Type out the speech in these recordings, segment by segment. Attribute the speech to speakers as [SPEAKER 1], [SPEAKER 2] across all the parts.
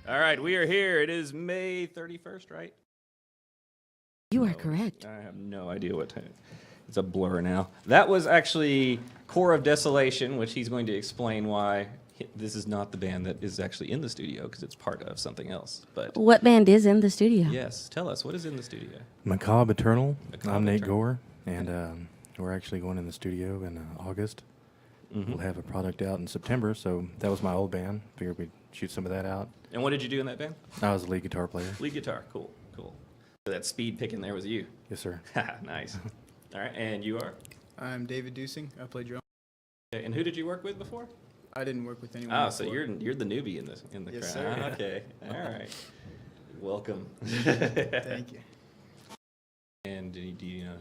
[SPEAKER 1] All right, we are here. It is May 31st, right?
[SPEAKER 2] You are correct.
[SPEAKER 1] I have no idea what time. It's a blur now. That was actually Core of Desolation, which he's going to explain why this is not the band that is actually in the studio because it's part of something else. But
[SPEAKER 2] What band is in the studio?
[SPEAKER 1] yes, tell us, what is in the studio?
[SPEAKER 3] Macabre Eternal.
[SPEAKER 1] Macabre
[SPEAKER 3] I'm Nate
[SPEAKER 1] Eternal.
[SPEAKER 3] Gore, and we're actually going in the studio in August.
[SPEAKER 1] Mm-hmm.
[SPEAKER 3] We'll have a product out in September, so that was my old band. Figured we'd shoot some of that out.
[SPEAKER 1] And what did you do in that band?
[SPEAKER 3] I was a lead guitar player.
[SPEAKER 1] Lead guitar. Cool, cool. So that speed picking there was you.
[SPEAKER 3] Yes, sir.
[SPEAKER 1] Nice. All right, and you are?
[SPEAKER 4] I'm David Dusing. I play drum.
[SPEAKER 1] Okay, and who did you work with before?
[SPEAKER 4] I didn't work with anyone.
[SPEAKER 1] Oh,
[SPEAKER 4] before.
[SPEAKER 1] so you're the newbie in the
[SPEAKER 4] Yes,
[SPEAKER 1] crowd.
[SPEAKER 4] sir.
[SPEAKER 1] Ah, okay, all right. Welcome.
[SPEAKER 4] Thank you.
[SPEAKER 1] And do you know?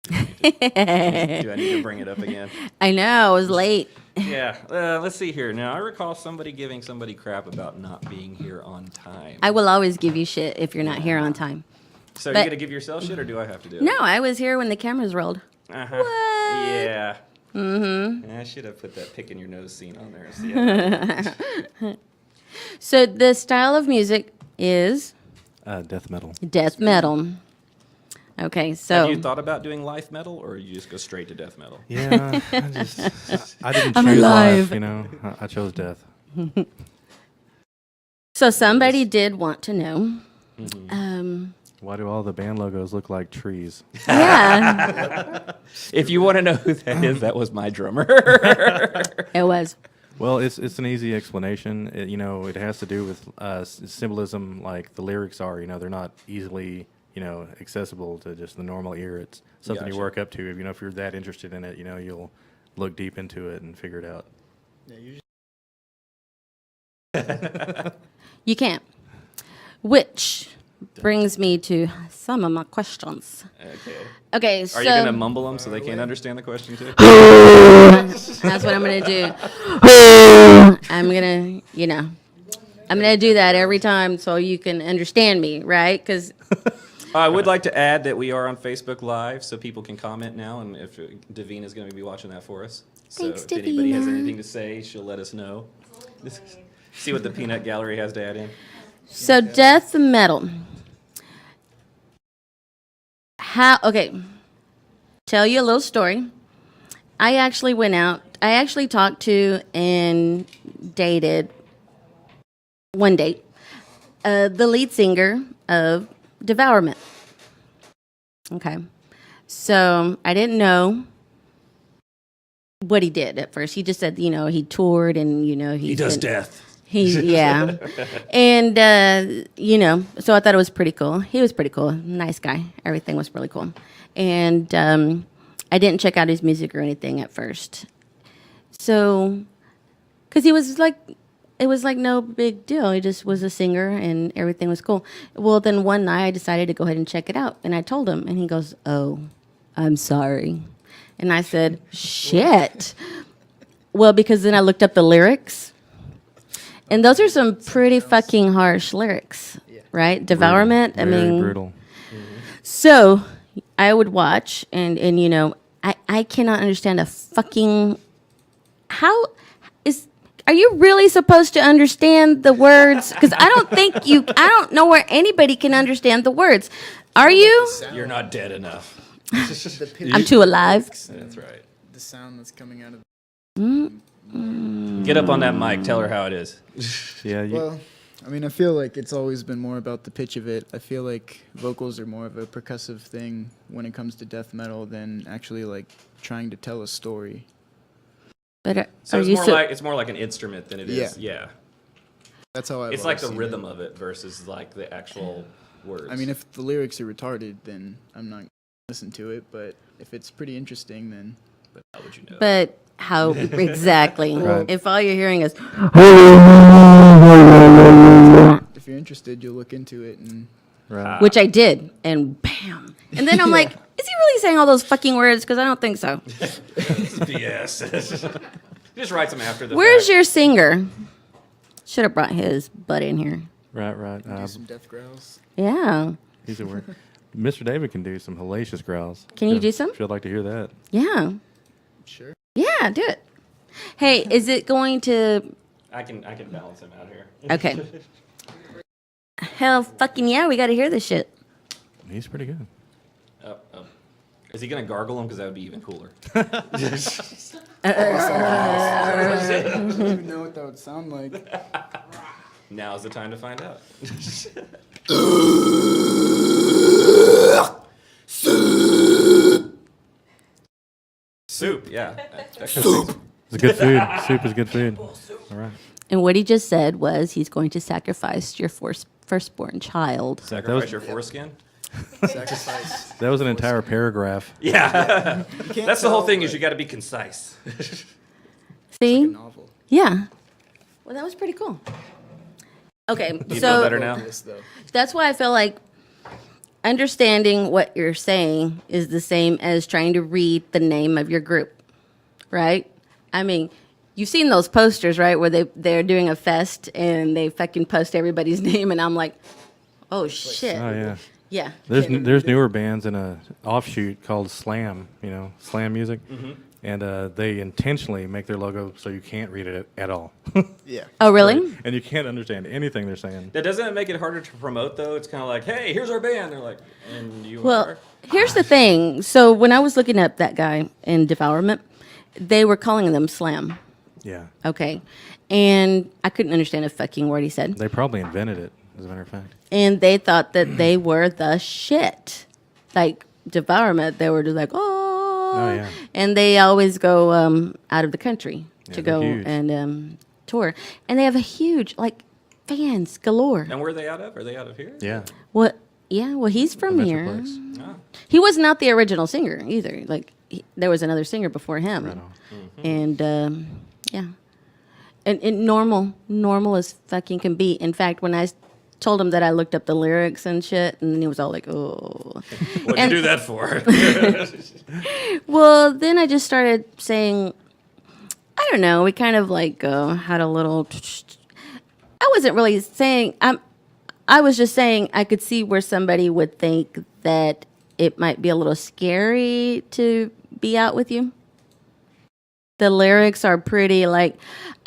[SPEAKER 1] Do I need to bring it up again?
[SPEAKER 2] I know, I was late.
[SPEAKER 1] Yeah, let's see here. Now, I recall somebody giving somebody crap about not being here on time.
[SPEAKER 2] I will always give you shit if you're not here on time.
[SPEAKER 1] So
[SPEAKER 2] but-
[SPEAKER 1] you gonna give yourself shit, or do I have to do it?
[SPEAKER 2] No, I was here when the cameras rolled.
[SPEAKER 1] Uh-huh.
[SPEAKER 2] What?
[SPEAKER 1] Yeah.
[SPEAKER 2] Mm-hmm.
[SPEAKER 1] I should have put that pick in your nose scene on there. See how
[SPEAKER 2] So the style of music is
[SPEAKER 3] Death metal.
[SPEAKER 2] death metal. Okay, so
[SPEAKER 1] Have you thought about doing life metal, or you just go straight to death metal?
[SPEAKER 3] Yeah, I didn't
[SPEAKER 2] I'm
[SPEAKER 3] choose
[SPEAKER 2] alive.
[SPEAKER 3] life, you know. I chose death.
[SPEAKER 2] so somebody did want to know.
[SPEAKER 1] Mm-hmm.
[SPEAKER 3] Why do all the band logos look like trees?
[SPEAKER 2] Yeah,
[SPEAKER 1] If you want to know who that is, that was my drummer.
[SPEAKER 2] it was.
[SPEAKER 3] Well, it's an easy explanation. It has to do with symbolism, like the lyrics are. They're not easily accessible to just the normal ear. It's something you
[SPEAKER 1] Gotcha.
[SPEAKER 3] work up to. If you're that interested in it, you'll look deep into it and figure it out.
[SPEAKER 4] Yeah,
[SPEAKER 2] You can't. Which brings me to some of my questions.
[SPEAKER 1] Okay.
[SPEAKER 2] Okay, so
[SPEAKER 1] Are you gonna mumble them so they can't understand the question too?
[SPEAKER 2] that's what I'm gonna do. I'm gonna do that every time so you can understand me, right? Because
[SPEAKER 1] I would like to add that we are on Facebook Live, so people can comment now, and if Davina is going to be watching that for us. So
[SPEAKER 2] Thanks,
[SPEAKER 1] if anybody has
[SPEAKER 2] Davina.
[SPEAKER 1] anything to say, she'll let us know. See what the peanut gallery has to add in.
[SPEAKER 2] so death metal. Okay, tell you a little story. I actually talked to and dated one date, the lead singer of Devourment. Okay, so I didn't know what he did at first. He just said, he toured and
[SPEAKER 1] He does death.
[SPEAKER 2] Yeah. And, so I thought it was pretty cool. He was pretty cool. Nice guy. Everything was really cool. And I didn't check out his music or anything at first. So, because it was like no big deal. He just was a singer and everything was cool. Well, then one night I decided to go ahead and check it out. And I told him, and he goes, "Oh, I'm sorry." And I said, "Shit." Well, because then I looked up the lyrics. And those are some pretty fucking harsh lyrics, right? Devourment.
[SPEAKER 3] Very brutal.
[SPEAKER 2] So I would watch, and I cannot understand a fucking Are you really supposed to understand the words? Because I don't know where anybody can understand the words. Are you?
[SPEAKER 1] You're not dead enough.
[SPEAKER 4] The pitch,
[SPEAKER 2] I'm too alive.
[SPEAKER 1] That's right.
[SPEAKER 4] the sound that's coming out of.
[SPEAKER 1] Get up on that mic. Tell her how it is.
[SPEAKER 3] Yeah.
[SPEAKER 4] Well, I feel like it's always been more about the pitch of it. I feel like vocals are more of a percussive thing when it comes to death metal than actually like trying to tell a story.
[SPEAKER 2] But
[SPEAKER 1] So
[SPEAKER 2] are
[SPEAKER 1] it's
[SPEAKER 2] you
[SPEAKER 1] more like an instrument than it is. Yeah.
[SPEAKER 4] That's how
[SPEAKER 1] It's like the rhythm of it versus like the actual words.
[SPEAKER 4] If the lyrics are retarded, then I'm not gonna listen to it. But if it's pretty interesting, then
[SPEAKER 1] how would you know?
[SPEAKER 2] But how exactly?
[SPEAKER 3] Right.
[SPEAKER 2] If all you're hearing is
[SPEAKER 4] if you're interested, you'll look into it and.
[SPEAKER 3] Right.
[SPEAKER 2] which I did, and bam. And then I'm like, is he really saying all those fucking words? Because I don't think so.
[SPEAKER 1] BS. Just write them after the
[SPEAKER 2] Where's
[SPEAKER 1] fact.
[SPEAKER 2] your singer? Should have brought his butt in here.
[SPEAKER 3] Right.
[SPEAKER 4] Do some death growls.
[SPEAKER 2] Yeah.
[SPEAKER 3] He's a word. Mr. David can do some hellacious growls.
[SPEAKER 2] Can you do some?
[SPEAKER 3] If you'd like to hear that.
[SPEAKER 2] Yeah.
[SPEAKER 4] Sure.
[SPEAKER 2] Yeah, do it. Hey, is it going to...
[SPEAKER 1] I can balance him out here.
[SPEAKER 2] Okay. Hell fucking yeah, we got to hear this shit.
[SPEAKER 3] He's pretty good.
[SPEAKER 1] Oh, oh. Is he gonna gargle him? Because that would be even cooler.
[SPEAKER 4] I don't even know what that would sound like.
[SPEAKER 1] Now's the time to find out. Soup, yeah. Soup.
[SPEAKER 3] It's good food. Soup is good food. All right.
[SPEAKER 2] And what he just said was he's going to sacrifice your firstborn child.
[SPEAKER 1] Sacrifice your foreskin.
[SPEAKER 4] Sacrifice.
[SPEAKER 3] That was an entire paragraph.
[SPEAKER 1] Yeah.
[SPEAKER 4] You can't
[SPEAKER 1] That's the whole
[SPEAKER 4] tell,
[SPEAKER 1] thing.
[SPEAKER 4] like,
[SPEAKER 1] Is you got to be concise.
[SPEAKER 2] See?
[SPEAKER 4] a novel.
[SPEAKER 2] Yeah. Well, that was pretty cool. Okay,
[SPEAKER 1] You feel
[SPEAKER 2] so
[SPEAKER 1] better now?
[SPEAKER 4] Vocalist, though.
[SPEAKER 2] that's why I feel like understanding what you're saying is the same as trying to read the name of your group, right? I mean, you've seen those posters, right, where they're doing a fest and they fucking post everybody's name, and I'm like, oh shit,
[SPEAKER 3] Oh yeah.
[SPEAKER 2] yeah.
[SPEAKER 3] There's newer bands in a offshoot called Slam. You know, Slam Music, and they intentionally make their logo so you can't read it at all,
[SPEAKER 4] Yeah.
[SPEAKER 2] Oh really?
[SPEAKER 3] and you can't understand anything they're saying.
[SPEAKER 1] That doesn't make it harder to promote, though. It's kind of like, hey, here's our band. They're like, and you
[SPEAKER 2] Well,
[SPEAKER 1] are.
[SPEAKER 2] here's the thing. So when I was looking up that guy in Devourment, they were calling them Slam.
[SPEAKER 3] Yeah,
[SPEAKER 2] Okay, and I couldn't understand a fucking word he said.
[SPEAKER 3] they probably invented it. As a matter of fact.
[SPEAKER 2] And they thought that they were the shit. Like Devourment, they were just like, oh,
[SPEAKER 3] yeah.
[SPEAKER 2] and they always go out of the country to
[SPEAKER 3] they're
[SPEAKER 2] go
[SPEAKER 3] huge.
[SPEAKER 2] and tour, and they have a huge like fans galore.
[SPEAKER 1] And where are they out of? Are they out of here?
[SPEAKER 3] Yeah.
[SPEAKER 2] What? Yeah, well, he's from
[SPEAKER 3] The
[SPEAKER 2] here.
[SPEAKER 3] Metroplex.
[SPEAKER 1] Ah.
[SPEAKER 2] He was not the original singer either. Like there was another singer before him,
[SPEAKER 3] Right on.
[SPEAKER 2] and yeah, and normal as fucking can be. In fact, when I told him that I looked up the lyrics and shit, and he was all like, "Oh."
[SPEAKER 1] What'd you do that for?
[SPEAKER 2] Well, then I just started saying, I don't know. We kind of like had a little. I wasn't really saying. I was just saying I could see where somebody would think that it might be a little scary to be out with you. The lyrics are pretty like.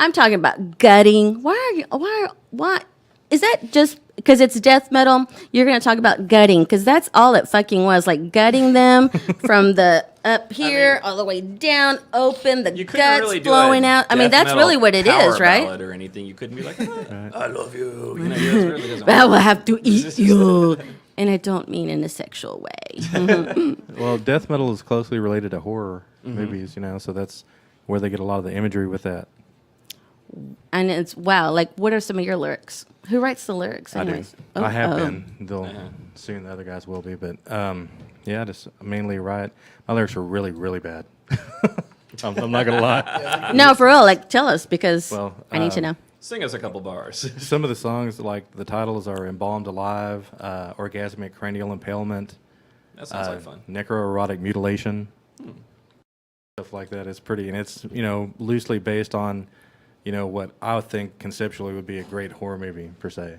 [SPEAKER 2] I'm talking about gutting. Why? Is that just because it's death metal? You're going to talk about gutting because that's all it fucking was. Like gutting them from the up here all the way down, open, the
[SPEAKER 1] You couldn't
[SPEAKER 2] guts
[SPEAKER 1] really do
[SPEAKER 2] flowing
[SPEAKER 1] a
[SPEAKER 2] out. I mean,
[SPEAKER 1] death
[SPEAKER 2] that's
[SPEAKER 1] metal
[SPEAKER 2] really what it
[SPEAKER 1] power
[SPEAKER 2] is, right?
[SPEAKER 1] ballad or anything. You couldn't be like, I love you. You know, it really doesn't
[SPEAKER 2] I
[SPEAKER 1] work.
[SPEAKER 2] will have to eat you. And I don't mean in a sexual way.
[SPEAKER 3] Well, death metal is closely related to horror movies, you know, so that's where they get a lot of the imagery with that.
[SPEAKER 2] And it's, wow, like, what are some of your lyrics? Who writes the lyrics
[SPEAKER 3] I do.
[SPEAKER 2] anyways? Oh,
[SPEAKER 3] I have
[SPEAKER 2] oh.
[SPEAKER 3] been. They'll soon. The other guys will be, but yeah, just mainly write. My lyrics are really, really bad. I'm not gonna lie.
[SPEAKER 2] No, for real, like, tell us because
[SPEAKER 3] Well,
[SPEAKER 2] I need to know.
[SPEAKER 1] Sing us a couple bars.
[SPEAKER 3] Some of the songs, like the titles, are "Embalmed Alive," "Orgasmic Cranial Impalement,"
[SPEAKER 1] That sounds like fun.
[SPEAKER 3] "Necroerotic Mutilation," stuff like that. It's pretty, and it's loosely based on what I would think conceptually would be a great horror movie per se.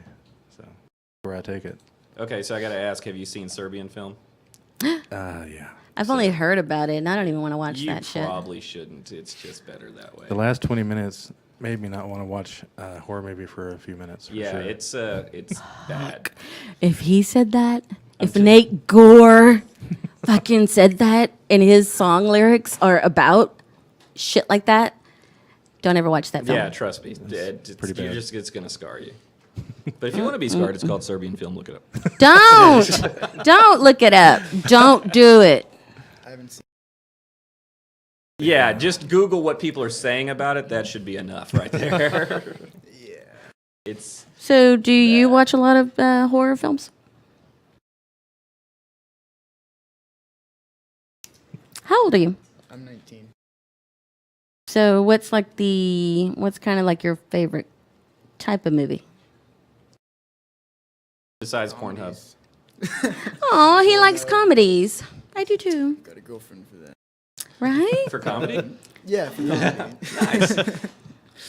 [SPEAKER 3] So that's where I take it.
[SPEAKER 1] Okay, so I got to ask, have you seen Serbian film?
[SPEAKER 3] Yeah.
[SPEAKER 2] I've only heard about it, and I don't even want to watch
[SPEAKER 1] You
[SPEAKER 2] that shit.
[SPEAKER 1] probably shouldn't. It's just better that way.
[SPEAKER 3] The last 20 minutes made me not want to watch a horror movie for a few minutes. For
[SPEAKER 1] Yeah,
[SPEAKER 3] sure.
[SPEAKER 1] it's bad.
[SPEAKER 2] If he said that, if Nate Gore fucking said that, and his song lyrics are about shit like that, don't ever watch that film.
[SPEAKER 1] Yeah, trust me. It's
[SPEAKER 3] pretty bad.
[SPEAKER 1] It's going to scar you. But if you want to be scarred, it's called Serbian film. Look it up.
[SPEAKER 2] Don't look it up. Don't do it.
[SPEAKER 4] I haven't seen.
[SPEAKER 1] Yeah, just Google what people are saying about it. That should be enough right there.
[SPEAKER 4] Yeah.
[SPEAKER 1] It's
[SPEAKER 2] So, do you watch a lot of horror films? How old are you?
[SPEAKER 4] I'm 19.
[SPEAKER 2] So, what's kind of like your favorite type of movie?
[SPEAKER 1] besides Pornhub.
[SPEAKER 2] Oh, he likes comedies. I do too.
[SPEAKER 4] Got a girlfriend for that.
[SPEAKER 2] Right?
[SPEAKER 1] For comedy?
[SPEAKER 4] Yeah, for comedy.
[SPEAKER 1] Nice.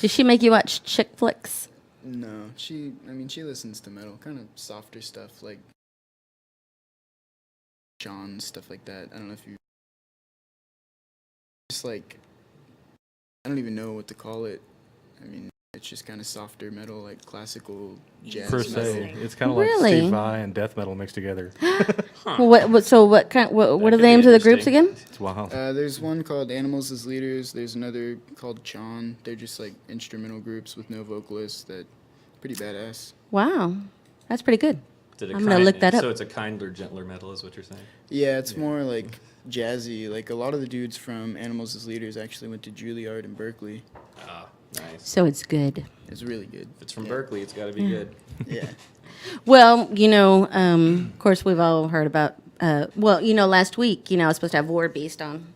[SPEAKER 2] Does she make you watch chick flicks?
[SPEAKER 4] No, she listens to metal, kind of softer stuff like John, stuff like that. I don't know if you just like, I don't even know what to call it. I mean, It's just kind of softer metal, like classical jazz
[SPEAKER 3] Per
[SPEAKER 4] metal.
[SPEAKER 3] se, it's kind of like
[SPEAKER 2] Really?
[SPEAKER 3] Steve Vai and death metal mixed together.
[SPEAKER 2] So what kind? What
[SPEAKER 1] That
[SPEAKER 2] are the
[SPEAKER 1] could be
[SPEAKER 2] names of the groups
[SPEAKER 1] interesting.
[SPEAKER 2] again?
[SPEAKER 3] It's wild.
[SPEAKER 4] There's one called Animals as Leaders. There's another called Chan. They're just like instrumental groups with no vocalists. That pretty badass.
[SPEAKER 2] Wow, that's pretty good.
[SPEAKER 1] Is it a
[SPEAKER 2] I'm gonna look that up.
[SPEAKER 1] So it's a kinder, gentler metal, is what you're saying?
[SPEAKER 4] Yeah, it's more like jazzy. Like a lot of the dudes from Animals as Leaders actually went to Juilliard in Berkeley.
[SPEAKER 1] Ah, nice.
[SPEAKER 2] So it's good.
[SPEAKER 4] It's really good.
[SPEAKER 1] If it's from Berkeley, it's got to be good.
[SPEAKER 4] Yeah.
[SPEAKER 2] Well, of course, we've all heard about. Last week, I was supposed to have War Beast on,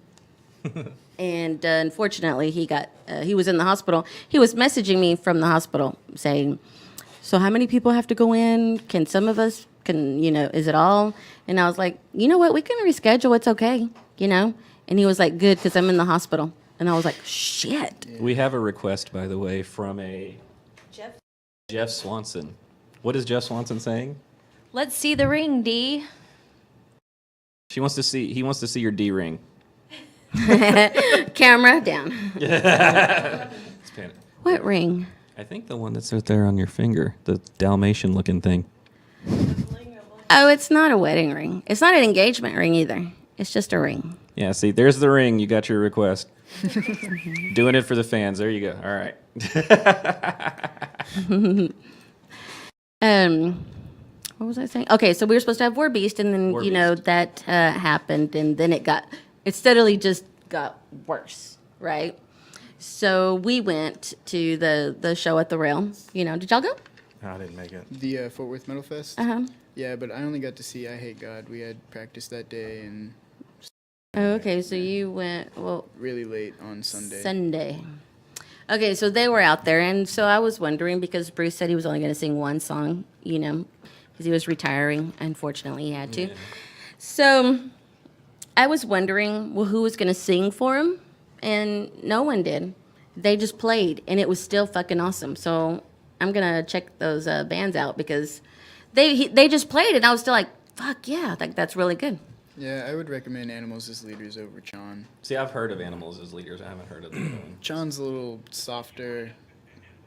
[SPEAKER 2] and unfortunately, he was in the hospital. He was messaging me from the hospital saying, "So, how many people have to go in? Can some of us? Is it all?" And I was like, "You know what? We can reschedule. It's okay." And he was like, "Good, because I'm in the hospital." And I was like, "Shit."
[SPEAKER 1] We have a request, by the way, from a Jeff Swanson. What is Jeff Swanson saying?
[SPEAKER 5] Let's see the ring, D.
[SPEAKER 1] He wants to see your D ring.
[SPEAKER 2] Camera down.
[SPEAKER 1] It's panic.
[SPEAKER 2] What ring?
[SPEAKER 1] I think the one that's right there on your finger, the Dalmatian looking thing.
[SPEAKER 2] Oh, it's not a wedding ring. It's not an engagement ring either. It's just a ring.
[SPEAKER 1] Yeah, see, there's the ring. You got your request. Doing it for the fans. There you go. All right.
[SPEAKER 2] What was I saying? Okay, so we were supposed to have War Beast, and then
[SPEAKER 1] War Beast.
[SPEAKER 2] that happened, and then it steadily just got worse, right? So we went to the show at the Rail. Did y'all go?
[SPEAKER 3] I didn't make it.
[SPEAKER 4] The Fort Worth Metal Fest.
[SPEAKER 2] Uh huh.
[SPEAKER 4] Yeah, but I only got to see I Hate God. We had practice that day and
[SPEAKER 2] Oh, okay, so you went
[SPEAKER 4] really late on Sunday.
[SPEAKER 2] Sunday. Okay, so they were out there, and so I was wondering because Bruce said he was only going to sing one song, because he was retiring. Unfortunately, he had to. So I was wondering, who was going to sing for him, and no one did. They just played, and it was still fucking awesome. So I'm gonna check those bands out because they just played, and I was still like, fuck yeah, that's really good.
[SPEAKER 4] Yeah, I would recommend Animals as Leaders over Chan.
[SPEAKER 1] See, I've heard of Animals as Leaders. I haven't heard of the other one.
[SPEAKER 4] Chan's a little softer.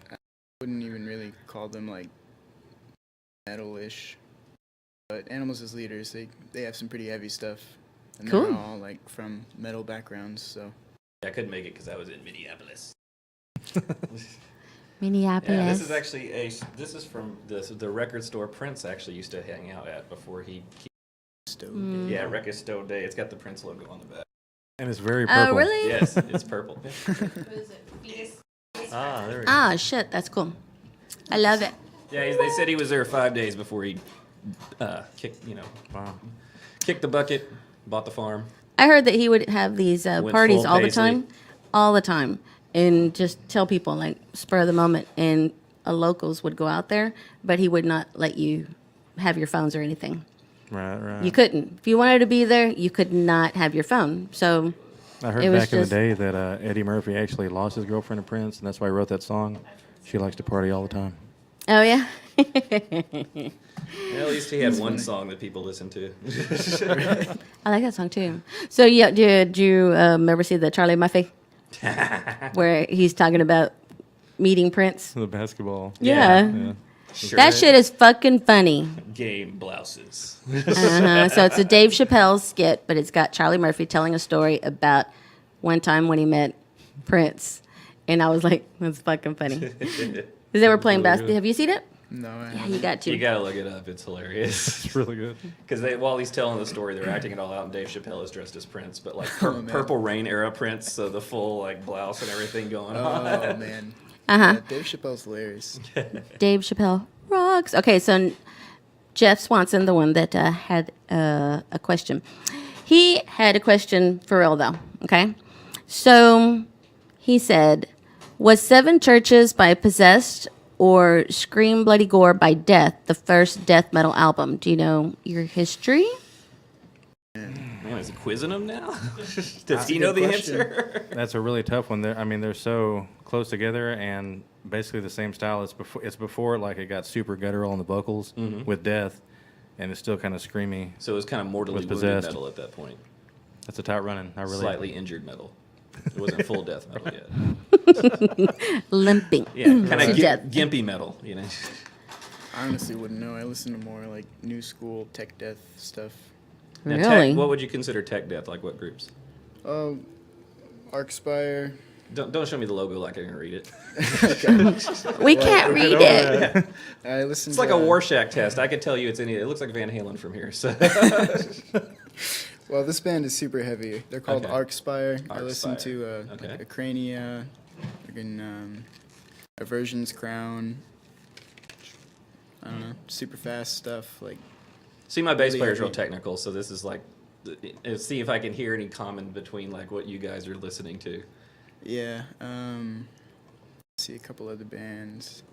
[SPEAKER 4] I wouldn't even really call them like metal-ish. But Animals as Leaders, they have some pretty heavy stuff. And
[SPEAKER 2] Cool.
[SPEAKER 4] they're all like from metal backgrounds, so.
[SPEAKER 1] I couldn't make it because I was in Minneapolis.
[SPEAKER 2] Minneapolis.
[SPEAKER 1] Yeah, this is actually this is from the record store Prince actually used to hang out at before he.
[SPEAKER 4] Stove.
[SPEAKER 1] Yeah, Record Store Day. It's got the Prince logo on the back.
[SPEAKER 3] And it's very purple.
[SPEAKER 2] Oh, really?
[SPEAKER 1] Yes, it's purple.
[SPEAKER 3] Ah, there we go.
[SPEAKER 2] Ah, shit, that's cool. I love it.
[SPEAKER 1] Yeah, they said he was there 5 days before he kicked
[SPEAKER 3] Wow.
[SPEAKER 1] kicked the bucket, bought the farm.
[SPEAKER 2] I heard that he would have these
[SPEAKER 1] Went
[SPEAKER 2] parties
[SPEAKER 1] full
[SPEAKER 2] all the
[SPEAKER 1] Paisley.
[SPEAKER 2] time, and just tell people like spur of the moment, and locals would go out there, but he would not let you have your phones or anything.
[SPEAKER 3] Right.
[SPEAKER 2] You couldn't. If you wanted to be there, you could not have your phone. So
[SPEAKER 3] I heard
[SPEAKER 2] it was
[SPEAKER 3] back in the
[SPEAKER 2] just-
[SPEAKER 3] day that Eddie Murphy actually lost his girlfriend to Prince, and that's why he wrote that song. She likes to party all the time.
[SPEAKER 2] Oh yeah.
[SPEAKER 1] Yeah, at least he had one song that people listened to.
[SPEAKER 2] I like that song too. So yeah, did you ever see the Charlie Murphy where he's talking about meeting Prince?
[SPEAKER 3] The basketball.
[SPEAKER 2] Yeah.
[SPEAKER 3] Yeah.
[SPEAKER 1] Sure.
[SPEAKER 2] That shit is fucking funny.
[SPEAKER 1] Game blouses.
[SPEAKER 2] So it's a Dave Chappelle skit, but it's got Charlie Murphy telling a story about one time when he met Prince, and I was like, that's fucking funny. Because they were playing
[SPEAKER 3] Really
[SPEAKER 2] basketball.
[SPEAKER 3] good.
[SPEAKER 2] Have you seen it?
[SPEAKER 4] No, I
[SPEAKER 2] Yeah,
[SPEAKER 4] haven't.
[SPEAKER 2] you got to.
[SPEAKER 1] You gotta look it up. It's hilarious.
[SPEAKER 3] It's really good.
[SPEAKER 1] Because while he's telling the story, they're acting it all out, and Dave Chappelle is dressed as Prince, but like
[SPEAKER 4] Oh, man.
[SPEAKER 1] Purple Rain era Prince, so the full like blouse and everything going on.
[SPEAKER 4] Oh, man.
[SPEAKER 2] Uh-huh.
[SPEAKER 4] Yeah, Dave Chappelle's hilarious.
[SPEAKER 2] Dave Chappelle rocks. Okay, so Jeff Swanson, the one that had a question. He had a question for real, though, okay? So he said, was Seven Churches by Possessed or Scream Bloody Gore by Death the first death metal album? Do you know your history?
[SPEAKER 1] Man, is he quizzing him now? Does
[SPEAKER 4] That's
[SPEAKER 1] he
[SPEAKER 4] a
[SPEAKER 1] know
[SPEAKER 4] good
[SPEAKER 1] the
[SPEAKER 4] question.
[SPEAKER 1] answer?
[SPEAKER 3] That's a really tough one. They're so close together and basically the same style. It's before like it got super guttural on the vocals with Death, and it's still kind of screamy.
[SPEAKER 1] So it was kind of mortally
[SPEAKER 3] Was
[SPEAKER 1] wounded
[SPEAKER 3] Possessed.
[SPEAKER 1] metal at that point.
[SPEAKER 3] That's a tight running. I really
[SPEAKER 1] Slightly injured metal. It wasn't full death metal yet.
[SPEAKER 2] Limping.
[SPEAKER 1] Yeah, kind
[SPEAKER 2] To
[SPEAKER 1] of
[SPEAKER 2] death.
[SPEAKER 1] gimpy metal, you know.
[SPEAKER 4] I honestly wouldn't know. I listen to more like new school tech death stuff.
[SPEAKER 1] Now,
[SPEAKER 2] Really?
[SPEAKER 1] what would you consider tech death? Like what groups?
[SPEAKER 4] Oh, Arcspire.
[SPEAKER 1] Don't show me the logo like I can read it.
[SPEAKER 2] We can't read it.
[SPEAKER 4] I listen.
[SPEAKER 1] It's
[SPEAKER 4] to,
[SPEAKER 1] like a Rorschach test. I could tell you it's any. It looks like Van Halen from here. So
[SPEAKER 4] Well, this band is super heavy. They're called
[SPEAKER 1] Okay.
[SPEAKER 4] Arcspire. I listen
[SPEAKER 1] Arcspire.
[SPEAKER 4] to
[SPEAKER 1] Okay.
[SPEAKER 4] like Acrania, fucking Aversion's Crown. I don't know, super fast stuff like.
[SPEAKER 1] see, my bass
[SPEAKER 4] Really
[SPEAKER 1] player's real
[SPEAKER 4] heavy.
[SPEAKER 1] technical, so this is like, see if I can hear any common between like what you guys are listening to.
[SPEAKER 4] Yeah. See a couple other bands.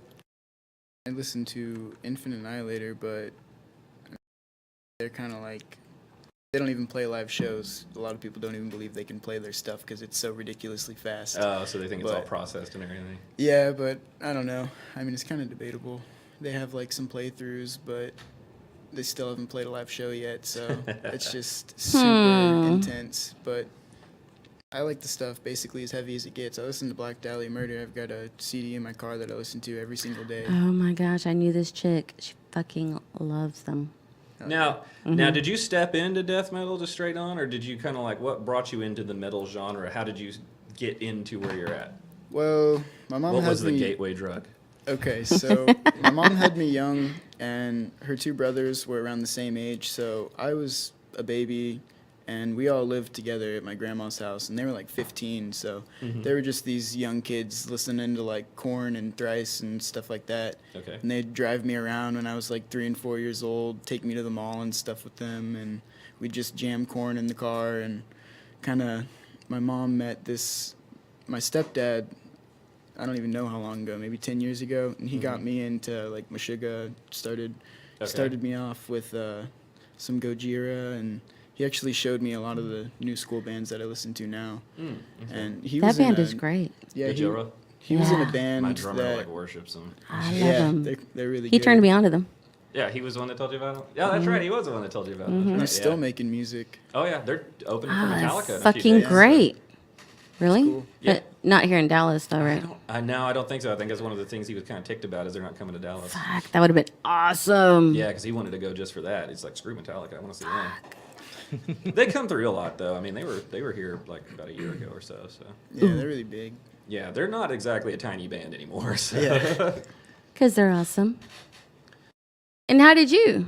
[SPEAKER 4] I listen to Infinite Annihilator, but they're kind of like they don't even play live shows. A lot of people don't even believe they can play their stuff because it's so ridiculously fast.
[SPEAKER 1] Oh, so they think it's all
[SPEAKER 4] But-
[SPEAKER 1] processed and everything.
[SPEAKER 4] Yeah, but I don't know. I mean, it's kind of debatable. They have like some playthroughs, but they still haven't played a live show yet, so it's just super intense. But I like the stuff basically as heavy as it gets. I listen to Black Dahlia Murder. I've got a CD in my car that I listen to every single day.
[SPEAKER 2] Oh my gosh, I knew this chick. She fucking loves them.
[SPEAKER 1] Now, did you step into death metal just straight on, or did you kind of like what brought you into the metal genre? How did you get into where you're at?
[SPEAKER 4] Well, my mom
[SPEAKER 1] What
[SPEAKER 4] has
[SPEAKER 1] was the
[SPEAKER 4] me.
[SPEAKER 1] gateway drug?
[SPEAKER 4] Okay, so my mom had me young, and her two brothers were around the same age. So I was a baby, and we all lived together at my grandma's house, and they were like 15. So they were just these young kids listening to like Korn and Thrice and stuff like that.
[SPEAKER 1] Okay.
[SPEAKER 4] And they'd drive me around when I was like 3 and 4 years old, take me to the mall and stuff with them, and we'd just jam Korn in the car. And kind of, my mom met my stepdad. I don't even know how long ago, maybe 10 years ago, and he got me into like Meshuggah, started me off with some Gojira, and he actually showed me a lot of the new school bands that I listen to now. And he
[SPEAKER 2] That
[SPEAKER 4] was in
[SPEAKER 2] band
[SPEAKER 4] a-
[SPEAKER 2] is great.
[SPEAKER 4] Yeah,
[SPEAKER 1] Gojira?
[SPEAKER 4] he was in
[SPEAKER 2] Yeah.
[SPEAKER 4] a band
[SPEAKER 1] My drummer
[SPEAKER 4] that
[SPEAKER 1] like worships them.
[SPEAKER 2] I love
[SPEAKER 4] yeah,
[SPEAKER 2] them.
[SPEAKER 4] they're really
[SPEAKER 2] He
[SPEAKER 4] good.
[SPEAKER 2] turned me on to them.
[SPEAKER 1] Yeah, he was the one that told you about it. Yeah, that's right. He was the one that told you about it. That's
[SPEAKER 4] He's
[SPEAKER 1] right,
[SPEAKER 4] still
[SPEAKER 1] yeah.
[SPEAKER 4] making music.
[SPEAKER 1] Oh yeah, they're opening for
[SPEAKER 2] Oh,
[SPEAKER 1] Metallica.
[SPEAKER 2] that's
[SPEAKER 1] in a few
[SPEAKER 2] fucking
[SPEAKER 1] days.
[SPEAKER 2] great. Really?
[SPEAKER 4] cool.
[SPEAKER 1] Yeah.
[SPEAKER 2] But not here in Dallas, though, right?
[SPEAKER 1] I don't think so. I think that's one of the things he was kind of ticked about is they're not coming to Dallas.
[SPEAKER 2] Fuck, that would have been awesome.
[SPEAKER 1] Yeah, because he wanted to go just for that. He's like, screw Metallica, I want to see them. They come through a lot though. I mean, they were here like about a year ago or so. So
[SPEAKER 4] Yeah, they're really big.
[SPEAKER 1] yeah, they're not exactly a tiny band anymore. So.
[SPEAKER 4] Yeah.
[SPEAKER 2] Because they're awesome. And how did you?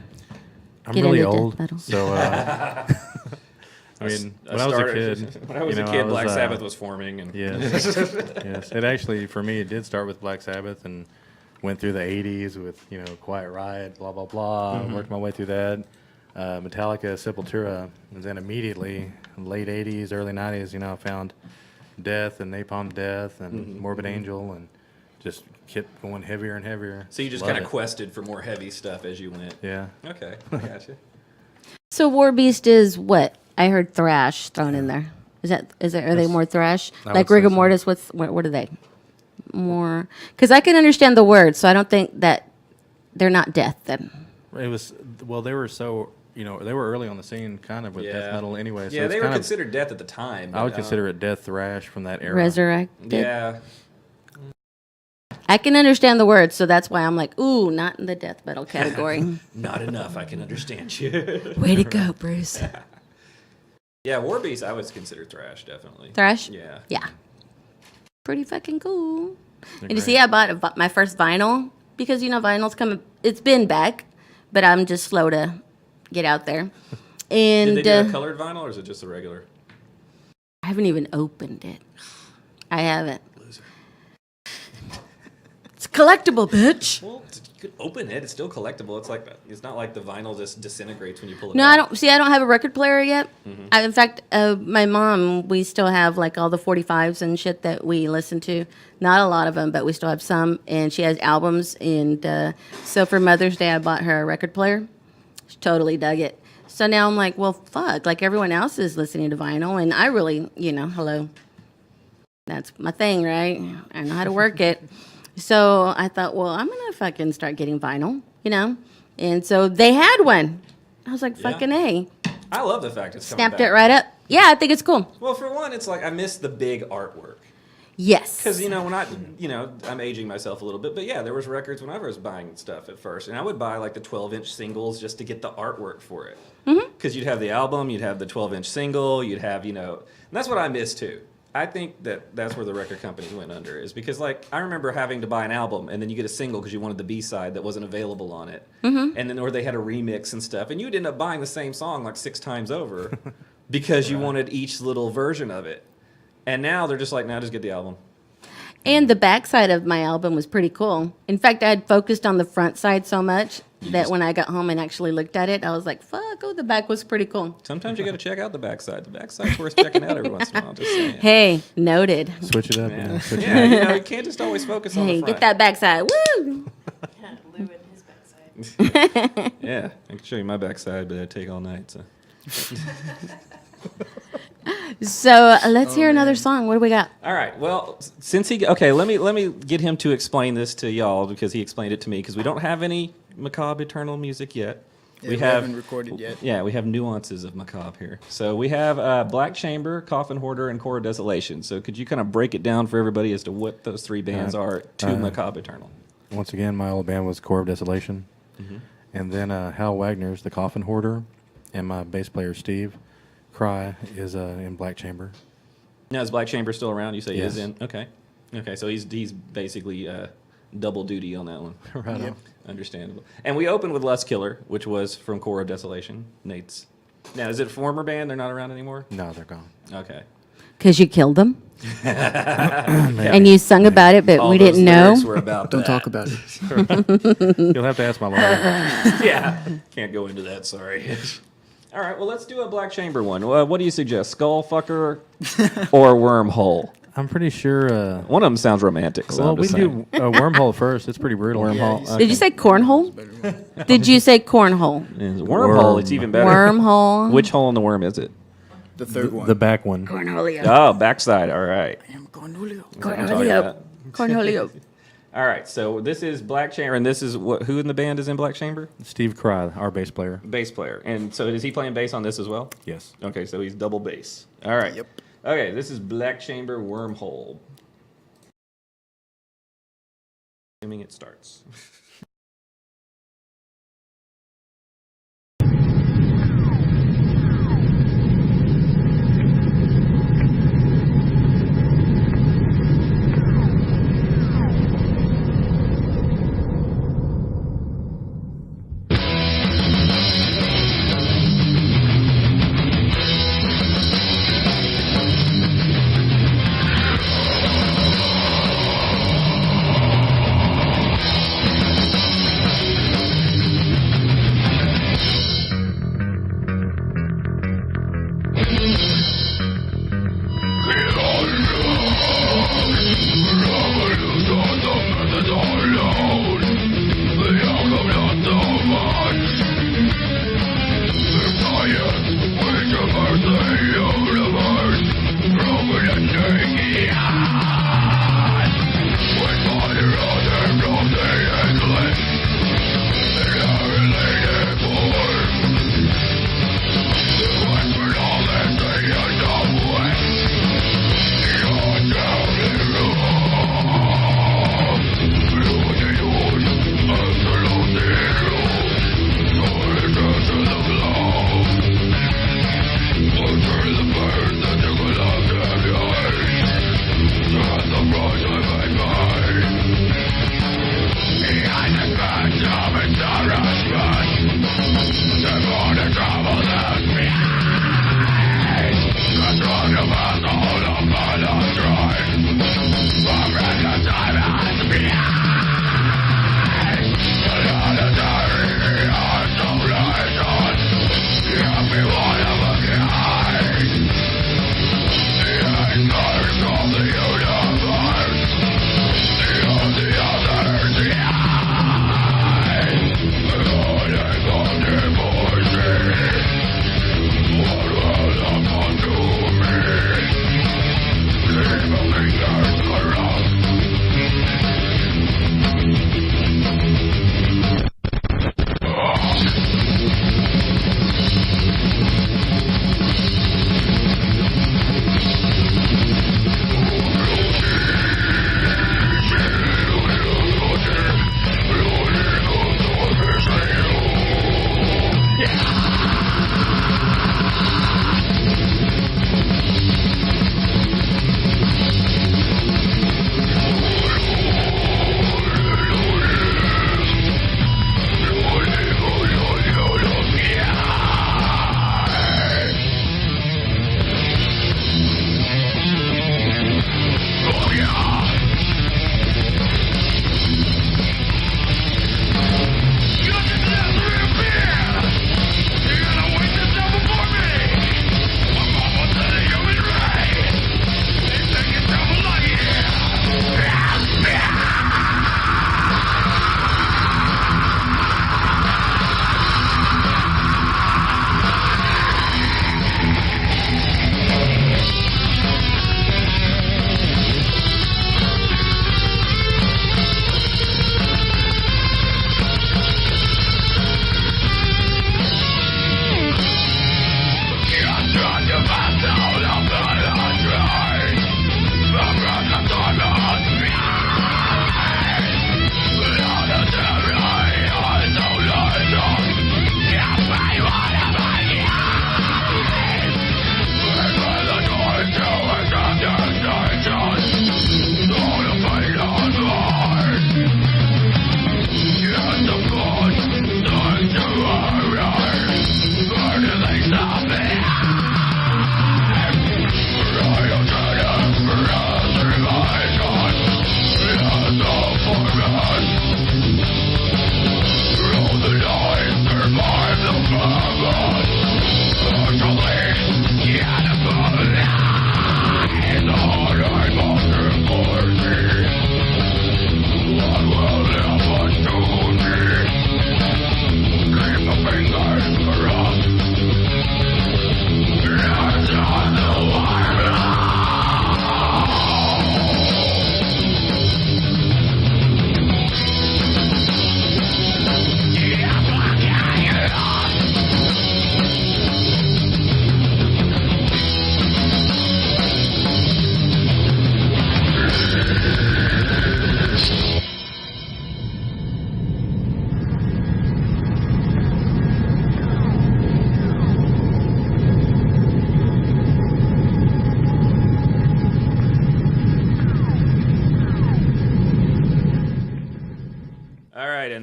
[SPEAKER 3] I'm
[SPEAKER 2] Get
[SPEAKER 3] really
[SPEAKER 2] into death
[SPEAKER 3] old,
[SPEAKER 2] metal.
[SPEAKER 3] so I mean, when I was a kid,
[SPEAKER 1] when I was
[SPEAKER 3] you
[SPEAKER 1] a
[SPEAKER 3] know,
[SPEAKER 1] kid,
[SPEAKER 3] I was,
[SPEAKER 1] Black Sabbath was forming, and
[SPEAKER 3] Yes, yes. It actually, for me, it did start with Black Sabbath and went through the '80s with Quiet Riot, blah blah blah. Worked my way through that. Metallica, Sepultura, and then immediately, late '80s, early '90s, I found Death and Napalm Death and Morbid Angel, and just kept going heavier and heavier.
[SPEAKER 1] so you just
[SPEAKER 3] Love
[SPEAKER 1] kind of
[SPEAKER 3] it.
[SPEAKER 1] quested for more heavy stuff as you went.
[SPEAKER 3] Yeah.
[SPEAKER 1] Okay, I gotcha.
[SPEAKER 2] So War Beast is what? I heard thrash thrown in there. Are they more thrash?
[SPEAKER 3] I
[SPEAKER 2] Like
[SPEAKER 3] would say
[SPEAKER 2] rigor
[SPEAKER 3] so.
[SPEAKER 2] mortis, what are they? More, because I can understand the word, so I don't think that they're not death then.
[SPEAKER 3] It was they were so they were early on the scene, kind of with
[SPEAKER 1] Yeah.
[SPEAKER 3] death metal anyway. So
[SPEAKER 1] Yeah,
[SPEAKER 3] it's
[SPEAKER 1] they were
[SPEAKER 3] kind of-
[SPEAKER 1] considered death at the time.
[SPEAKER 3] I would
[SPEAKER 1] but,
[SPEAKER 3] consider it death thrash from that era.
[SPEAKER 2] Resurrected.
[SPEAKER 1] Yeah,
[SPEAKER 2] I can understand the word, so that's why I'm like, ooh, not in the death metal category.
[SPEAKER 1] not enough. I can understand you.
[SPEAKER 2] Way to go, Bruce.
[SPEAKER 1] Yeah, Warbeast I would consider thrash definitely.
[SPEAKER 2] Thrash?
[SPEAKER 1] Yeah.
[SPEAKER 2] Yeah. Pretty fucking cool.
[SPEAKER 3] They're
[SPEAKER 2] And you
[SPEAKER 3] great.
[SPEAKER 2] see, I bought my first vinyl because, vinyl's coming, it's been back, but I'm just slow to get out there. And
[SPEAKER 1] Did they do a colored vinyl or is it just a regular?
[SPEAKER 2] I haven't even opened it. I haven't.
[SPEAKER 1] Loser.
[SPEAKER 2] It's collectible, bitch.
[SPEAKER 1] Well, you could open it. It's still collectible. It's not like the vinyl just disintegrates when you pull it
[SPEAKER 2] No,
[SPEAKER 1] out.
[SPEAKER 2] I don't have a record player yet. In fact, my mom, we still have like all the 45s and shit that we listen to. Not a lot of them, but we still have some. And she has albums. And so for Mother's Day, I bought her a record player. She totally dug it. So now I'm like, well, fuck. Like everyone else is listening to vinyl. And I really, hello. That's my thing, right? I know how to work it. So I thought, well, I'm going to fucking start getting vinyl, And so they had one. I was like,
[SPEAKER 1] Yeah.
[SPEAKER 2] fucking A.
[SPEAKER 1] I love the fact it's coming
[SPEAKER 2] Snapped
[SPEAKER 1] back.
[SPEAKER 2] it right up. Yeah, I think it's cool.
[SPEAKER 1] Well, for one, it's like I miss the big artwork.
[SPEAKER 2] Yes.
[SPEAKER 1] Because, you know, when I, you know, I'm aging myself a little bit, but yeah, there was records when I was buying stuff at first, and I would buy like the 12-inch singles just to get the artwork for it. Because you'd have the album, you'd have the 12-inch single, you'd have, you know, and that's what I miss too. I think that's where the record companies went under, is because, like, I remember having to buy an album and then you get a single because you wanted the B-side that wasn't available on it. And then, or they had a remix and stuff, and you'd end up buying the same song like 6 times over because you wanted each little version of it. And now they're just like, now just get the album.
[SPEAKER 2] And the backside of my album was pretty cool. In fact, I had focused on the front side so much that when I got home and actually looked at it, I was like, fuck, oh, the back was pretty cool.
[SPEAKER 1] Sometimes you got to check out the backside. The backside's worth checking out every once in a while. Just saying.
[SPEAKER 2] Hey, noted.
[SPEAKER 3] Switch it up.
[SPEAKER 1] Yeah,
[SPEAKER 3] Yeah. Switch it
[SPEAKER 1] yeah,
[SPEAKER 3] up.
[SPEAKER 1] you know, you can't just always focus on
[SPEAKER 2] Hey,
[SPEAKER 1] the front.
[SPEAKER 2] get that backside. Woo!
[SPEAKER 5] Lou and his backside.
[SPEAKER 1] Yeah, I can show you my backside, but it'd take all night. So.
[SPEAKER 2] So let's hear another song. What do we got?
[SPEAKER 1] All right. Well, since let me get him to explain this to y'all because he explained it to me because we don't have any Macabre Eternal music yet.
[SPEAKER 4] Yeah, we haven't recorded yet.
[SPEAKER 1] Yeah, we have nuances of Macabre here. So we have Black Chamber, Coffin Hoarder, and Core of Desolation. So could you kind of break it down for everybody as to what those 3 bands are to Macabre Eternal?
[SPEAKER 3] Once again, my old band was Core of Desolation. And then Hal Wagner's The Coffin Hoarder. And my bass player, Steve Cry, is in Black Chamber.
[SPEAKER 1] Now, is Black Chamber still around? You say he is
[SPEAKER 3] Yes.
[SPEAKER 1] in? Okay. Okay, so he's basically double duty on that one.
[SPEAKER 3] Right on.
[SPEAKER 1] Understandable. And we opened with Lust Killer, which was from Core of Desolation, Nate's. Now, is it a former band? They're not around anymore?
[SPEAKER 3] No, they're gone.
[SPEAKER 1] Okay.
[SPEAKER 2] Because you killed them. And you sung about it, but
[SPEAKER 1] All
[SPEAKER 2] we
[SPEAKER 1] those
[SPEAKER 2] didn't know.
[SPEAKER 1] lyrics were about
[SPEAKER 4] Don't
[SPEAKER 1] that.
[SPEAKER 4] talk about it.
[SPEAKER 3] You'll have to ask my lawyer.
[SPEAKER 1] Yeah, can't go into that, sorry. All right, well, let's do a Black Chamber one. What do you suggest, Skullfucker or Wormhole?
[SPEAKER 3] I'm pretty sure.
[SPEAKER 1] One of them sounds romantic, so
[SPEAKER 3] Well,
[SPEAKER 1] I'm
[SPEAKER 3] we
[SPEAKER 1] just
[SPEAKER 3] can
[SPEAKER 1] saying.
[SPEAKER 3] do Wormhole first. It's pretty brutal.
[SPEAKER 1] Wormhole.
[SPEAKER 2] Did you say cornhole? Did you say cornhole?
[SPEAKER 1] Wormhole, it's even better.
[SPEAKER 2] Wormhole.
[SPEAKER 1] Which hole in the worm is it?
[SPEAKER 4] The third one.
[SPEAKER 3] The back one.
[SPEAKER 2] Cornholio.
[SPEAKER 1] Oh, backside, all right.
[SPEAKER 4] I am Cornelio.
[SPEAKER 2] Cornholio. Cornholio.
[SPEAKER 1] All right, so this is Black Chamber, and this is who in the band is in Black Chamber?
[SPEAKER 3] Steve Cry, our bass player.
[SPEAKER 1] Bass player. And so is he playing bass on this as well?
[SPEAKER 3] Yes.
[SPEAKER 1] Okay, so he's double bass. All right.
[SPEAKER 4] Yep.
[SPEAKER 1] Okay, this is Black Chamber Wormhole. Assuming it starts.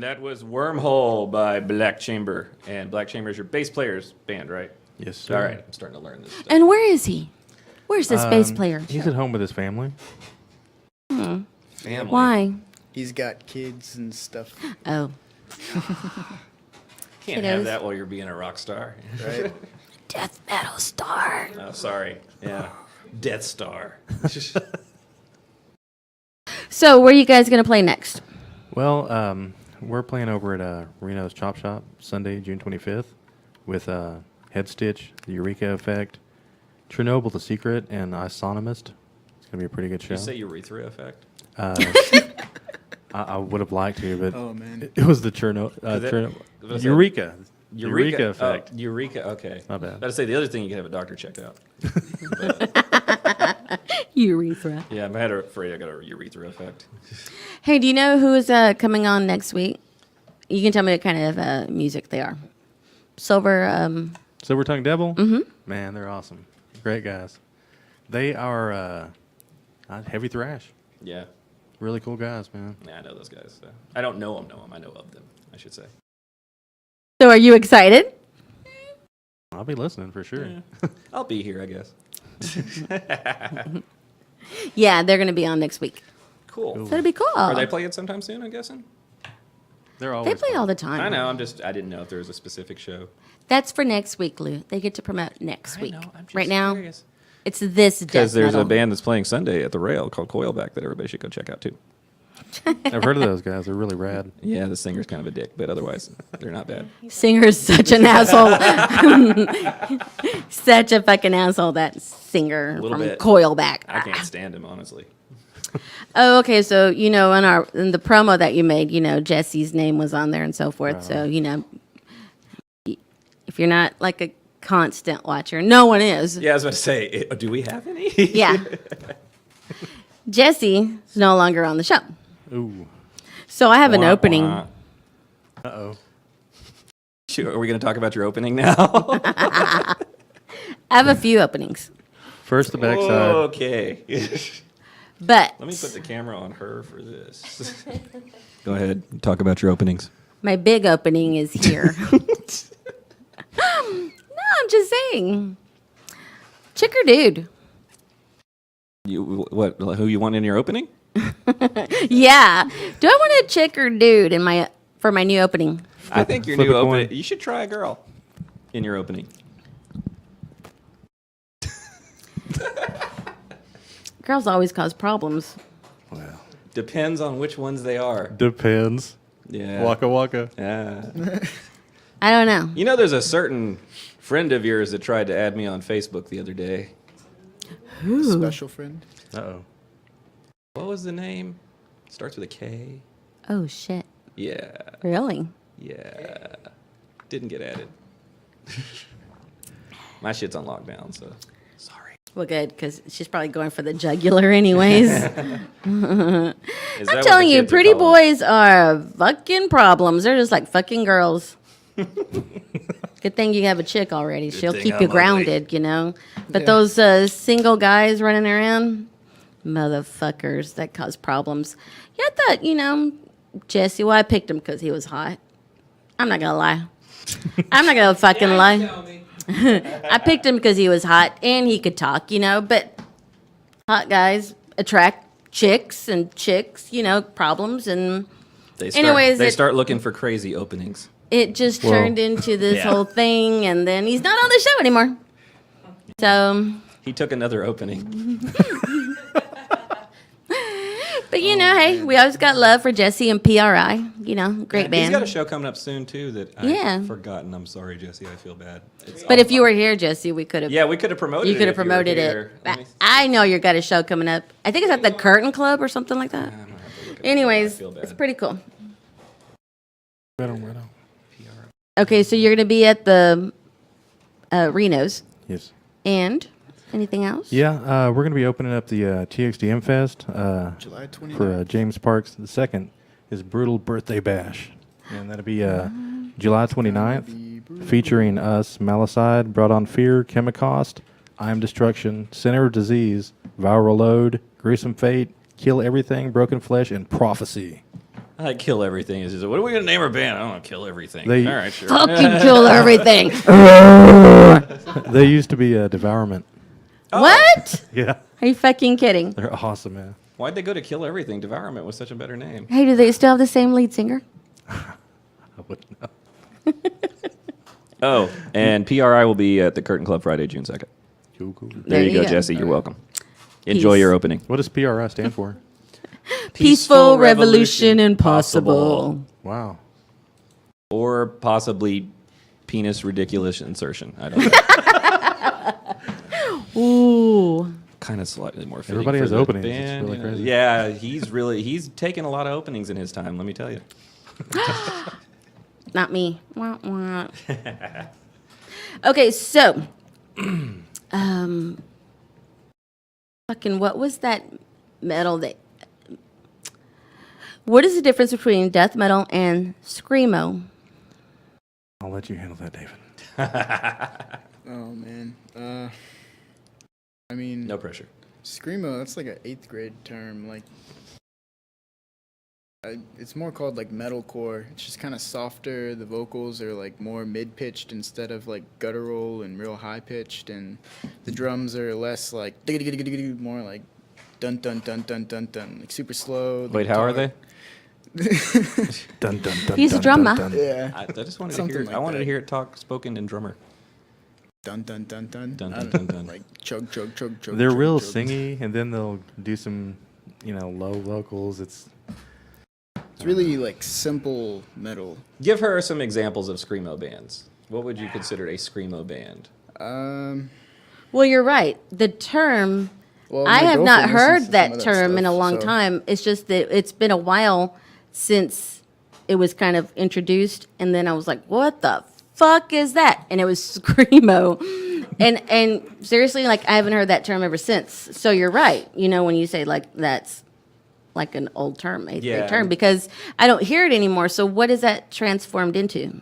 [SPEAKER 1] that was Wormhole by Black Chamber. And Black Chamber is your bass player's band, right?
[SPEAKER 3] Yes, sir.
[SPEAKER 1] All right, I'm starting to learn this stuff.
[SPEAKER 2] And where is he? Where's this bass player?
[SPEAKER 3] He's at home with his family.
[SPEAKER 1] Family.
[SPEAKER 2] Why?
[SPEAKER 4] He's got kids and stuff,
[SPEAKER 2] Oh,
[SPEAKER 1] Can't
[SPEAKER 2] Kiddos.
[SPEAKER 1] have that while you're being a rock star.
[SPEAKER 4] right?
[SPEAKER 2] death metal star.
[SPEAKER 1] Oh, sorry. Yeah. Death Star.
[SPEAKER 2] So, where are you guys gonna play next?
[SPEAKER 3] Well, we're playing over at Reno's Chop Shop Sunday, June 25th, with Head Stitch, The Eureka Effect, Chernobyl, The Secret, and Isonomist. It's gonna be a pretty good
[SPEAKER 1] Did
[SPEAKER 3] show.
[SPEAKER 1] you say urethra effect?
[SPEAKER 3] I would have liked to, but
[SPEAKER 4] Oh man.
[SPEAKER 3] it was the
[SPEAKER 1] Was it-
[SPEAKER 3] Eureka. Eureka Effect.
[SPEAKER 1] Oh, Eureka, okay.
[SPEAKER 3] My bad.
[SPEAKER 1] I was about to say the other thing you could have a doctor check out.
[SPEAKER 2] Urethra.
[SPEAKER 1] Yeah, I'm afraid I got a urethra effect.
[SPEAKER 2] Hey, do you know who is coming on next week? You can tell me what kind of music they are. Silver.
[SPEAKER 3] Silver Tongue Devil? Mm-hmm. Man, they're awesome. Great guys. They are heavy thrash.
[SPEAKER 1] Yeah.
[SPEAKER 3] Really cool guys, man.
[SPEAKER 1] Yeah, I know those guys. I don't know them. I know of them, I should say.
[SPEAKER 2] So, are you excited?
[SPEAKER 3] I'll be listening for sure.
[SPEAKER 1] Yeah. I'll be here, I guess.
[SPEAKER 2] Yeah, they're gonna be on next week.
[SPEAKER 1] Cool.
[SPEAKER 2] So it'll be cool.
[SPEAKER 1] Are they playing sometime soon, I'm guessing?
[SPEAKER 3] They're
[SPEAKER 2] They
[SPEAKER 3] always
[SPEAKER 2] play
[SPEAKER 3] fun.
[SPEAKER 2] all the time.
[SPEAKER 1] I know. I didn't know if there was a specific show.
[SPEAKER 2] That's for next week, Lou. They get to promote next week.
[SPEAKER 1] I'm just
[SPEAKER 2] Right now,
[SPEAKER 1] curious.
[SPEAKER 2] it's this
[SPEAKER 1] Because
[SPEAKER 2] death
[SPEAKER 1] there's a
[SPEAKER 2] metal.
[SPEAKER 1] band that's playing Sunday at the Rail called Coilback that everybody should go check out too.
[SPEAKER 3] I've heard of those guys. They're really rad.
[SPEAKER 1] Yeah, the singer's kind of a dick, but otherwise they're not bad.
[SPEAKER 2] Singer's such an asshole. Such a fucking asshole, that singer
[SPEAKER 1] Little
[SPEAKER 2] from
[SPEAKER 1] bit.
[SPEAKER 2] Coilback.
[SPEAKER 1] I can't stand him, honestly.
[SPEAKER 2] Oh, okay. So, in the promo that you made, Jesse's name was on there and so forth.
[SPEAKER 3] Right.
[SPEAKER 2] So, if you're not like a constant watcher, no one is.
[SPEAKER 1] Yeah, I was about to say, do we have any?
[SPEAKER 2] Yeah. Jesse is no longer on the show.
[SPEAKER 3] Ooh.
[SPEAKER 2] So I have an
[SPEAKER 1] Wah,
[SPEAKER 2] opening.
[SPEAKER 1] wah.
[SPEAKER 3] Uh-oh.
[SPEAKER 1] Shoot, are we going to talk about your opening now?
[SPEAKER 2] I have a few openings.
[SPEAKER 3] First the backside.
[SPEAKER 1] Okay.
[SPEAKER 2] But
[SPEAKER 1] Let me put the camera on her for this. Go ahead. Talk about your openings.
[SPEAKER 2] my big opening is here. No, I'm just saying. Chick or dude?
[SPEAKER 1] Who you want in your opening?
[SPEAKER 2] Yeah. Do I want a chick or dude for my new opening?
[SPEAKER 1] I think your
[SPEAKER 3] flip
[SPEAKER 1] new
[SPEAKER 3] a coin.
[SPEAKER 1] opening. You should try a girl in your opening.
[SPEAKER 2] Girls always cause problems.
[SPEAKER 3] Well,
[SPEAKER 1] Depends on which ones they are.
[SPEAKER 3] depends.
[SPEAKER 1] Yeah.
[SPEAKER 3] Waka waka.
[SPEAKER 1] Yeah.
[SPEAKER 2] I don't know.
[SPEAKER 1] You know, there's a certain friend of yours that tried to add me on Facebook the other day.
[SPEAKER 4] Special friend.
[SPEAKER 3] Uh-oh.
[SPEAKER 1] What was the name? Starts with a K.
[SPEAKER 2] Oh, shit.
[SPEAKER 1] Yeah.
[SPEAKER 2] Really?
[SPEAKER 1] Yeah. Didn't get added. My shit's on lockdown, so sorry.
[SPEAKER 2] Well, good, because she's probably going for the jugular anyways.
[SPEAKER 1] Is that
[SPEAKER 2] I'm
[SPEAKER 1] what
[SPEAKER 2] telling
[SPEAKER 1] the
[SPEAKER 2] you,
[SPEAKER 1] kids are
[SPEAKER 2] pretty
[SPEAKER 1] calling it?
[SPEAKER 2] boys are fucking problems. They're just like fucking girls. Good thing you have a chick already. She'll
[SPEAKER 1] thing
[SPEAKER 2] keep
[SPEAKER 1] I'm
[SPEAKER 2] you
[SPEAKER 1] ugly.
[SPEAKER 2] grounded, But those single guys running around, motherfuckers that cause problems. Yeah, I thought, Jesse, well, I picked him because he was hot. I'm not going to lie. I'm not going to fucking lie. I picked him because he was hot and he could talk, but hot guys attract chicks and chicks, problems. And
[SPEAKER 1] They start,
[SPEAKER 2] Anyways,
[SPEAKER 1] they
[SPEAKER 2] it-
[SPEAKER 1] start looking for crazy openings.
[SPEAKER 2] it just
[SPEAKER 3] Whoa.
[SPEAKER 2] turned into this
[SPEAKER 1] Yeah.
[SPEAKER 2] whole thing. And then he's not on the show anymore. So,
[SPEAKER 1] He took another opening.
[SPEAKER 2] but hey, we always got love for Jesse and PRI, great
[SPEAKER 1] He's
[SPEAKER 2] band.
[SPEAKER 1] got a show coming up soon too that
[SPEAKER 2] Yeah.
[SPEAKER 1] I've forgotten. I'm sorry, Jesse. I feel bad. It's
[SPEAKER 2] But
[SPEAKER 1] all
[SPEAKER 2] if you were here, Jesse, we could have.
[SPEAKER 1] Yeah, we could have promoted
[SPEAKER 2] You
[SPEAKER 1] it.
[SPEAKER 2] could have
[SPEAKER 1] if you were
[SPEAKER 2] promoted
[SPEAKER 1] here.
[SPEAKER 2] it.
[SPEAKER 1] Let me-
[SPEAKER 2] I know you got a show coming up. I think it's at the Curtain Club or something like that.
[SPEAKER 1] I'm gonna have to look at it.
[SPEAKER 2] Anyways,
[SPEAKER 1] I feel bad.
[SPEAKER 2] it's pretty cool.
[SPEAKER 3] Right on, right on.
[SPEAKER 2] Okay, so you're going to be at the Reno's.
[SPEAKER 3] Yes.
[SPEAKER 2] And anything else?
[SPEAKER 3] Yeah, we're going to be opening up the TXDM Fest
[SPEAKER 4] July 29th.
[SPEAKER 3] for James Parks II, his Brutal Birthday Bash. And that'll be July 29th, featuring us, Malicide, Brought on Fear, Chemicost, I Am Destruction, Center of Disease, Viral Load, Gruesome Fate, Kill Everything, Broken Flesh, and Prophecy.
[SPEAKER 1] I like Kill Everything. Is just, what are we gonna name our band? I don't know. Kill Everything.
[SPEAKER 3] They-
[SPEAKER 1] All right, sure.
[SPEAKER 2] Fucking kill everything.
[SPEAKER 3] They used to be Devourment.
[SPEAKER 2] What?
[SPEAKER 3] Yeah,
[SPEAKER 2] Are you fucking kidding?
[SPEAKER 3] they're awesome, man.
[SPEAKER 1] Why'd they go to Kill Everything? Devourment was such a better name.
[SPEAKER 2] Hey, do they still have the same lead singer?
[SPEAKER 3] I wouldn't know.
[SPEAKER 1] Oh, and PRI will be at the Curtain Club Friday, June 2nd.
[SPEAKER 3] Cool, cool.
[SPEAKER 1] There you go, Jesse. You're welcome. Enjoy
[SPEAKER 2] Peace.
[SPEAKER 1] your opening.
[SPEAKER 3] What does PRI stand for?
[SPEAKER 2] Peaceful revolution impossible.
[SPEAKER 3] Wow.
[SPEAKER 1] Or possibly penis ridiculous insertion. I don't know.
[SPEAKER 2] Ooh.
[SPEAKER 1] Kind of slightly more fitting
[SPEAKER 3] Everybody
[SPEAKER 1] for
[SPEAKER 3] has
[SPEAKER 1] the
[SPEAKER 3] openings. It's
[SPEAKER 1] band,
[SPEAKER 3] really
[SPEAKER 1] you know.
[SPEAKER 3] crazy.
[SPEAKER 1] Yeah, he's taken a lot of openings in his time, let me tell you.
[SPEAKER 2] Not me. Wah, wah. Okay, so, fucking, what was that metal that? What is the difference between death metal and screamo?
[SPEAKER 3] I'll let you handle that, David.
[SPEAKER 4] Oh man. I mean,
[SPEAKER 1] No pressure.
[SPEAKER 4] screamo. That's like an 8th grade term. Like, it's more called like metalcore. It's just kind of softer. The vocals are like more mid-pitched instead of like guttural and real high-pitched, and the drums are less like more like dun dun dun dun dun dun, like super slow. The
[SPEAKER 1] Wait, how are they?
[SPEAKER 4] guitar-
[SPEAKER 3] Dun, dun, dun,
[SPEAKER 2] He's a
[SPEAKER 3] dun,
[SPEAKER 2] drummer.
[SPEAKER 3] dun, dun.
[SPEAKER 4] Yeah.
[SPEAKER 1] I just wanted to
[SPEAKER 4] Something
[SPEAKER 1] hear.
[SPEAKER 4] like
[SPEAKER 1] I wanted to
[SPEAKER 4] that.
[SPEAKER 1] hear it talk spoken in drummer.
[SPEAKER 4] Dun dun dun dun.
[SPEAKER 1] Dun,
[SPEAKER 4] I
[SPEAKER 1] dun,
[SPEAKER 4] don't
[SPEAKER 1] dun,
[SPEAKER 4] know,
[SPEAKER 1] dun.
[SPEAKER 4] Like chug chug chug chug.
[SPEAKER 3] They're
[SPEAKER 4] chug,
[SPEAKER 3] real
[SPEAKER 4] chug.
[SPEAKER 3] singy, and then they'll do some, low vocals. It's
[SPEAKER 4] It's really like simple metal.
[SPEAKER 1] Give her some examples of screamo bands. What would you consider a screamo band?
[SPEAKER 2] Well, you're right. The term,
[SPEAKER 4] Well,
[SPEAKER 2] I
[SPEAKER 4] my
[SPEAKER 2] have not
[SPEAKER 4] girlfriend listens
[SPEAKER 2] heard
[SPEAKER 4] to some
[SPEAKER 2] that
[SPEAKER 4] of
[SPEAKER 2] term in a
[SPEAKER 4] stuff,
[SPEAKER 2] long
[SPEAKER 4] so-
[SPEAKER 2] time. It's just that it's been a while since it was kind of introduced, and then I was like, "What the fuck is that?" And it was screamo, and seriously, like I haven't heard that term ever since. So you're right. When you say like that's like an old term, a
[SPEAKER 1] Yeah.
[SPEAKER 2] term, because I don't hear it anymore. So what is that transformed into?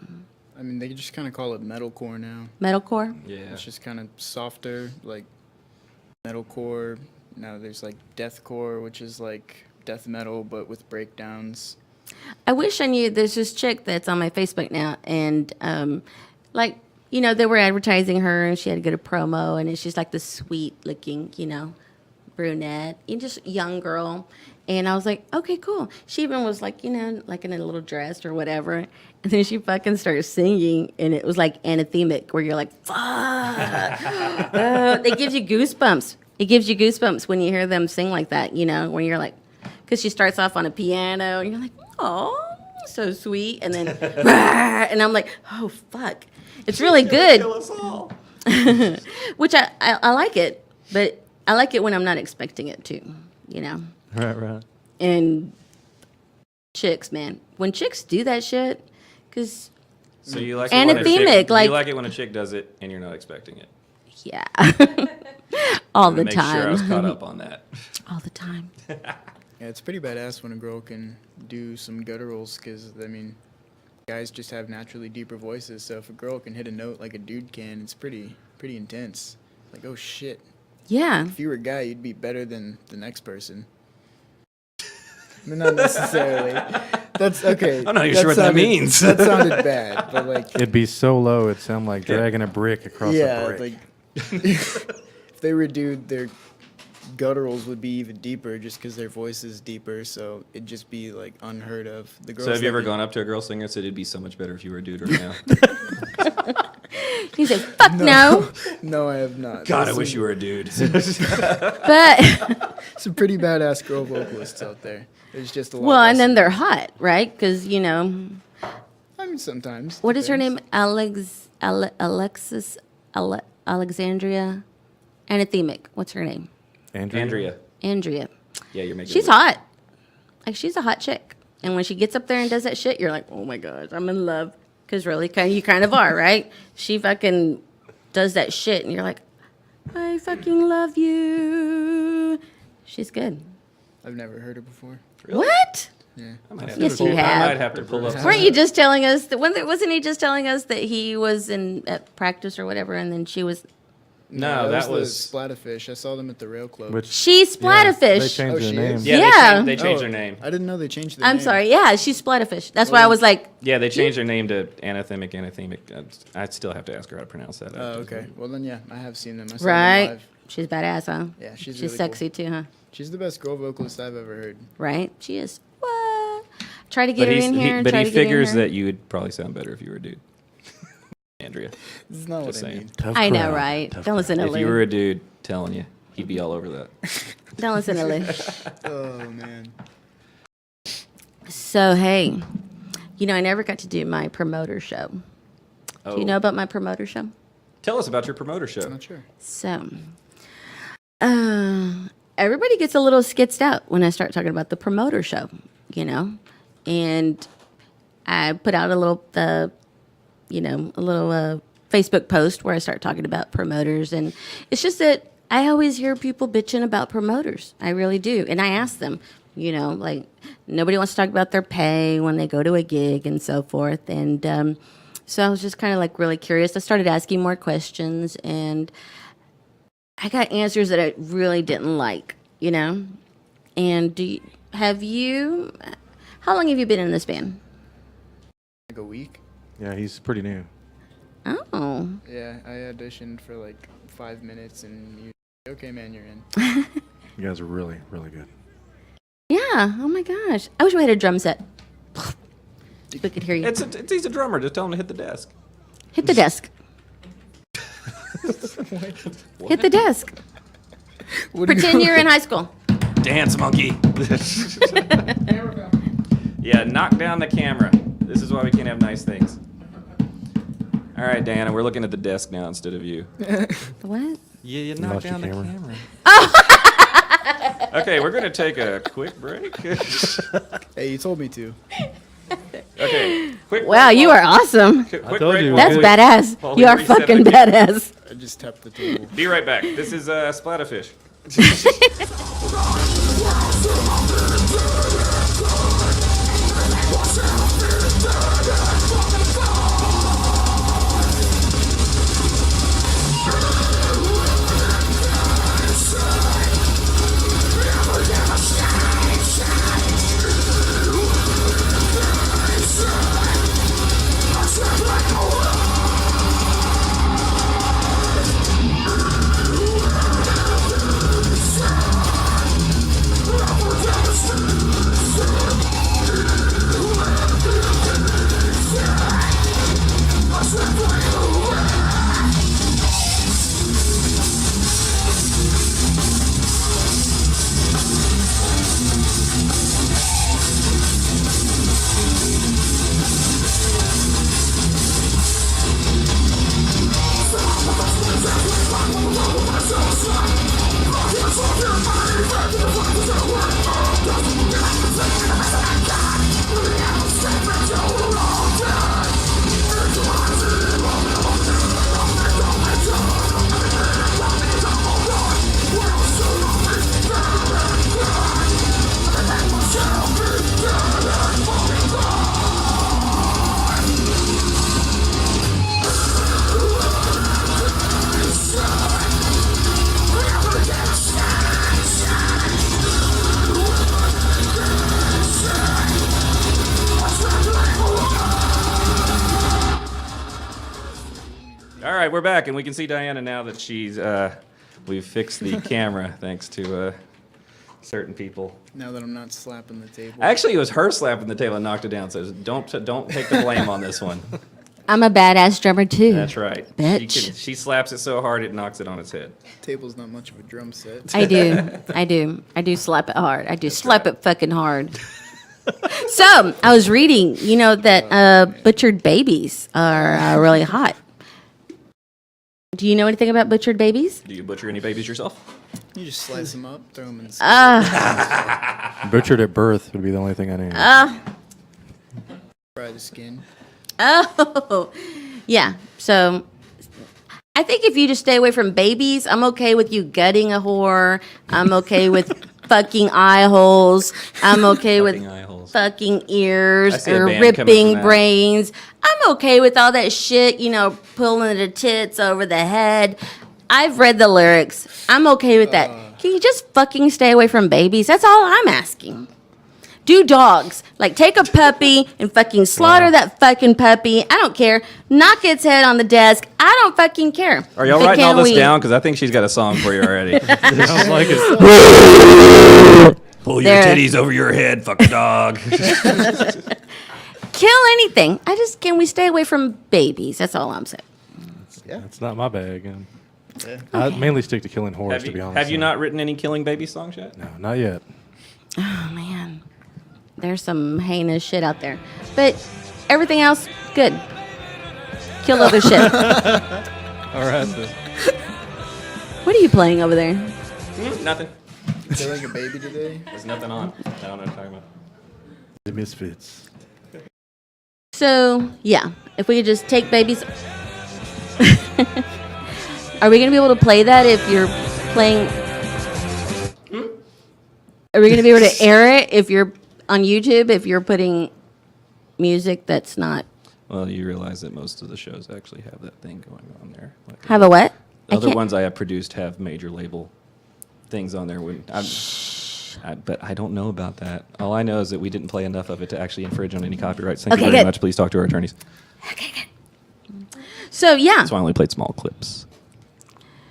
[SPEAKER 4] I mean, they just kind of call it metalcore now.
[SPEAKER 2] Metalcore?
[SPEAKER 1] Yeah.
[SPEAKER 4] It's just kind of softer, like metalcore. Now there's like deathcore, which is like death metal but with breakdowns.
[SPEAKER 2] I wish I knew. There's this chick that's on my Facebook now, and they were advertising her, and she had to get a promo, and she's like this sweet-looking, brunette, and just young girl. And I was like, okay, cool. She even was like, like in a little dress or whatever. And then she fucking started singing, and it was like anathemic, where you're like, fuck. It gives you goosebumps. It gives you goosebumps when you hear them sing like that, when you're like, because she starts off on a piano, and you're like, oh, so sweet. And then, and I'm like, oh, fuck. It's really good.
[SPEAKER 1] Kill us all.
[SPEAKER 2] Which I like it, but I like it when I'm not expecting it to,
[SPEAKER 3] right.
[SPEAKER 2] And chicks, man. When chicks do that shit, because,
[SPEAKER 1] So you like it when a
[SPEAKER 2] Anathemic,
[SPEAKER 1] chick,
[SPEAKER 2] like-
[SPEAKER 1] you like it when a chick does it and you're not expecting it.
[SPEAKER 2] yeah. All the
[SPEAKER 1] Make sure I was caught
[SPEAKER 2] time.
[SPEAKER 1] up on that.
[SPEAKER 2] All the time.
[SPEAKER 4] Yeah, it's pretty badass when a girl can do some gutturals, because, I mean, guys just have naturally deeper voices, so if a girl can hit a note like a dude can, it's pretty intense. Like, oh shit.
[SPEAKER 2] Yeah.
[SPEAKER 4] If you were a guy, you'd be better than the next person. I mean, not necessarily. That's okay.
[SPEAKER 1] I'm not even sure what that
[SPEAKER 4] sounded-
[SPEAKER 1] means.
[SPEAKER 4] That sounded bad, but like,
[SPEAKER 3] It'd be so low, it'd sound like dragging a brick across a
[SPEAKER 4] yeah,
[SPEAKER 3] brick.
[SPEAKER 4] like if they were a dude, their gutturals would be even deeper just because their voice is deeper, so it'd just be like unheard of. The girls
[SPEAKER 1] So have you
[SPEAKER 4] that
[SPEAKER 1] ever
[SPEAKER 4] can-
[SPEAKER 1] gone up to a girl singer and said it'd be so much better if you were a dude right now?
[SPEAKER 2] He said, fuck no.
[SPEAKER 4] No, I have not.
[SPEAKER 1] God, I
[SPEAKER 4] There's
[SPEAKER 1] wish you were a dude.
[SPEAKER 2] But,
[SPEAKER 4] some pretty badass girl vocalists out there. There's just a lot.
[SPEAKER 2] well,
[SPEAKER 4] less.
[SPEAKER 2] and then they're hot, right? Because,
[SPEAKER 4] I mean, sometimes.
[SPEAKER 2] what is her
[SPEAKER 4] depends.
[SPEAKER 2] name? Alexandria? Anathemic. What's her name?
[SPEAKER 1] Andrea.
[SPEAKER 2] Andrea.
[SPEAKER 1] Yeah, you're making
[SPEAKER 2] She's
[SPEAKER 1] it.
[SPEAKER 2] hot. Like, she's a hot chick. And when she gets up there and does that shit, you're like, oh my God, I'm in love. Because really, you kind of are, right? She fucking does that shit, and you're like, I fucking love you. She's good.
[SPEAKER 4] I've never heard her before.
[SPEAKER 2] What?
[SPEAKER 4] Yeah.
[SPEAKER 1] I might have
[SPEAKER 2] Yes,
[SPEAKER 1] to
[SPEAKER 2] you
[SPEAKER 1] pull, I
[SPEAKER 2] have.
[SPEAKER 1] might have to pull up.
[SPEAKER 2] Weren't you just telling us that? Wasn't he just telling us that he was at practice or whatever, and then she was
[SPEAKER 1] No, that was
[SPEAKER 4] the Splatterfish. I saw them at the Rail Club.
[SPEAKER 3] Which
[SPEAKER 2] She's
[SPEAKER 3] they
[SPEAKER 2] Splatterfish.
[SPEAKER 3] changed
[SPEAKER 4] Oh,
[SPEAKER 3] their
[SPEAKER 4] she
[SPEAKER 3] name.
[SPEAKER 4] is?
[SPEAKER 1] yeah.
[SPEAKER 2] Yeah.
[SPEAKER 1] They changed
[SPEAKER 4] Oh,
[SPEAKER 1] their name.
[SPEAKER 4] I didn't know they changed their
[SPEAKER 2] I'm
[SPEAKER 4] name.
[SPEAKER 2] sorry. Yeah, she's Splatterfish. That's why I was like,
[SPEAKER 1] Yeah, they changed their name to Anathemic. I still have to ask her how to pronounce that.
[SPEAKER 4] Oh, okay. Well, then, yeah, I have seen them. I saw them
[SPEAKER 2] right?
[SPEAKER 4] live.
[SPEAKER 2] She's badass, huh?
[SPEAKER 4] Yeah, she's
[SPEAKER 2] She's
[SPEAKER 4] really
[SPEAKER 2] sexy
[SPEAKER 4] cool.
[SPEAKER 2] too, huh?
[SPEAKER 4] She's the best girl vocalist I've ever heard.
[SPEAKER 2] Right? She is. What? Try to get
[SPEAKER 1] But
[SPEAKER 2] her in here. And try
[SPEAKER 1] he
[SPEAKER 2] to get in
[SPEAKER 1] figures
[SPEAKER 2] here.
[SPEAKER 1] that you would probably sound better if you were a dude. Andrea,
[SPEAKER 4] This is not
[SPEAKER 1] just
[SPEAKER 4] what I
[SPEAKER 1] saying.
[SPEAKER 4] mean.
[SPEAKER 3] Tough
[SPEAKER 2] I know,
[SPEAKER 3] crowd.
[SPEAKER 2] right?
[SPEAKER 3] Tough
[SPEAKER 2] Don't listen to
[SPEAKER 1] If you were
[SPEAKER 2] Lou.
[SPEAKER 1] a dude, telling you, he'd be all over that.
[SPEAKER 2] Don't listen to Lou.
[SPEAKER 4] Oh, man.
[SPEAKER 2] So hey, I never got to do my promoter show.
[SPEAKER 1] Oh,
[SPEAKER 2] Do you know about my promoter show?
[SPEAKER 1] Tell us about your promoter show.
[SPEAKER 4] I'm not sure.
[SPEAKER 2] So, everybody gets a little skitzed out when I start talking about the promoter show, and I put out a little, Facebook post where I start talking about promoters, and it's just that I always hear people bitching about promoters. I really do, and I ask them, like nobody wants to talk about their pay when they go to a gig and so forth, and so I was just kind of like really curious. I started asking more questions, and I got answers that I really didn't like, And how long have you been in this band?
[SPEAKER 4] Like a week?
[SPEAKER 3] Yeah, he's pretty new.
[SPEAKER 2] Oh,
[SPEAKER 4] Yeah, I auditioned for like 5 minutes and you okay, man, you're in.
[SPEAKER 3] You guys are really, really good.
[SPEAKER 2] yeah. Oh my gosh. I wish we had a drum set. We could hear you.
[SPEAKER 1] He's a drummer. Just tell him to hit the desk.
[SPEAKER 2] Hit the desk. Hit the desk.
[SPEAKER 4] What do you-
[SPEAKER 2] Pretend you're in high school.
[SPEAKER 1] Dance monkey. Yeah, knock down the camera. This is why we can't have nice things. All right, Diana, we're looking at the desk now instead of you.
[SPEAKER 2] What?
[SPEAKER 1] Yeah, you
[SPEAKER 3] knock
[SPEAKER 1] knock
[SPEAKER 3] lost your
[SPEAKER 1] down the
[SPEAKER 3] camera.
[SPEAKER 1] camera. Okay, we're going to take a quick break.
[SPEAKER 4] Hey, you told me to.
[SPEAKER 1] Okay, quick
[SPEAKER 2] Wow,
[SPEAKER 1] break
[SPEAKER 2] you
[SPEAKER 1] while-
[SPEAKER 2] are awesome.
[SPEAKER 1] quick
[SPEAKER 3] I told
[SPEAKER 1] break
[SPEAKER 3] you.
[SPEAKER 1] while
[SPEAKER 2] That's
[SPEAKER 1] we-
[SPEAKER 2] badass.
[SPEAKER 1] While
[SPEAKER 2] You
[SPEAKER 1] we
[SPEAKER 2] are
[SPEAKER 1] reset the
[SPEAKER 2] fucking
[SPEAKER 1] camera.
[SPEAKER 2] badass.
[SPEAKER 4] I just tapped the table.
[SPEAKER 1] Be right back. This is Splatterfish. All right, we're back, and we can see Diana now that she's. We've fixed the camera thanks to certain people.
[SPEAKER 4] Now that I'm not slapping the table.
[SPEAKER 1] Actually, it was her slapping the table and knocked it down. So don't take the blame on this one.
[SPEAKER 2] I'm a badass drummer too.
[SPEAKER 1] That's right.
[SPEAKER 2] Bitch.
[SPEAKER 1] She slaps it so hard it knocks it on its head.
[SPEAKER 4] Table's not much of a drum set.
[SPEAKER 2] I do slap it hard. I do slap it fucking hard. So I was reading, that butchered babies are really hot. Do you know anything about butchered babies?
[SPEAKER 1] Do you butcher any babies yourself?
[SPEAKER 4] You just slice them up, throw them in the
[SPEAKER 3] Butchered at birth would be the only thing I knew.
[SPEAKER 4] fry the skin.
[SPEAKER 2] Oh, yeah. So I think if you just stay away from babies, I'm okay with you gutting a whore. I'm okay with fucking eye holes. I'm okay with
[SPEAKER 1] Fucking eye holes.
[SPEAKER 2] fucking
[SPEAKER 1] I
[SPEAKER 2] ears
[SPEAKER 1] see a
[SPEAKER 2] or
[SPEAKER 1] band coming from
[SPEAKER 2] ripping
[SPEAKER 1] that.
[SPEAKER 2] brains. I'm okay with all that shit, pulling the tits over the head. I've read the lyrics. I'm okay with that. Can you just fucking stay away from babies? That's all I'm asking. Do dogs. Like, take a puppy and fucking slaughter that fucking puppy. I don't care. Knock its head on the desk. I don't fucking care.
[SPEAKER 1] Are y'all
[SPEAKER 2] But
[SPEAKER 1] writing all
[SPEAKER 2] can
[SPEAKER 1] this
[SPEAKER 2] we-
[SPEAKER 1] down? Because I think she's got a song for you already.
[SPEAKER 3] Sounds like it.
[SPEAKER 1] Pull your
[SPEAKER 2] There.
[SPEAKER 1] titties over your head, fuck a dog.
[SPEAKER 2] Kill anything. Can we stay away from babies? That's all I'm saying.
[SPEAKER 3] It's not my bag. I mainly stick to killing whores, to be honest.
[SPEAKER 1] Have you not written any killing baby songs yet?
[SPEAKER 3] No, not yet.
[SPEAKER 2] Oh, man. There's some heinous shit out there. But everything else, good. Kill other shit.
[SPEAKER 3] All right. Then.
[SPEAKER 2] What are you playing over there?
[SPEAKER 1] Nothing.
[SPEAKER 4] Killing a baby today.
[SPEAKER 1] There's nothing on. I don't know what I'm talking about.
[SPEAKER 3] The Misfits.
[SPEAKER 2] So, yeah. If we could just take babies... Are we going to be able to play that if you're playing... Are we going to be able to air it if you're on YouTube, if you're putting music that's not...
[SPEAKER 1] Well, you realize that most of the shows actually have that thing going on there. Like
[SPEAKER 2] Have a what?
[SPEAKER 1] the other
[SPEAKER 2] can't-
[SPEAKER 1] ones I have produced have major label things on there. But I don't know about that. All I know is that we didn't play enough of it to actually infringe on any copyrights. Thank
[SPEAKER 2] Okay,
[SPEAKER 1] you very
[SPEAKER 2] good.
[SPEAKER 1] much. Please talk to our attorneys.
[SPEAKER 2] So, yeah.
[SPEAKER 1] That's why I only played small clips.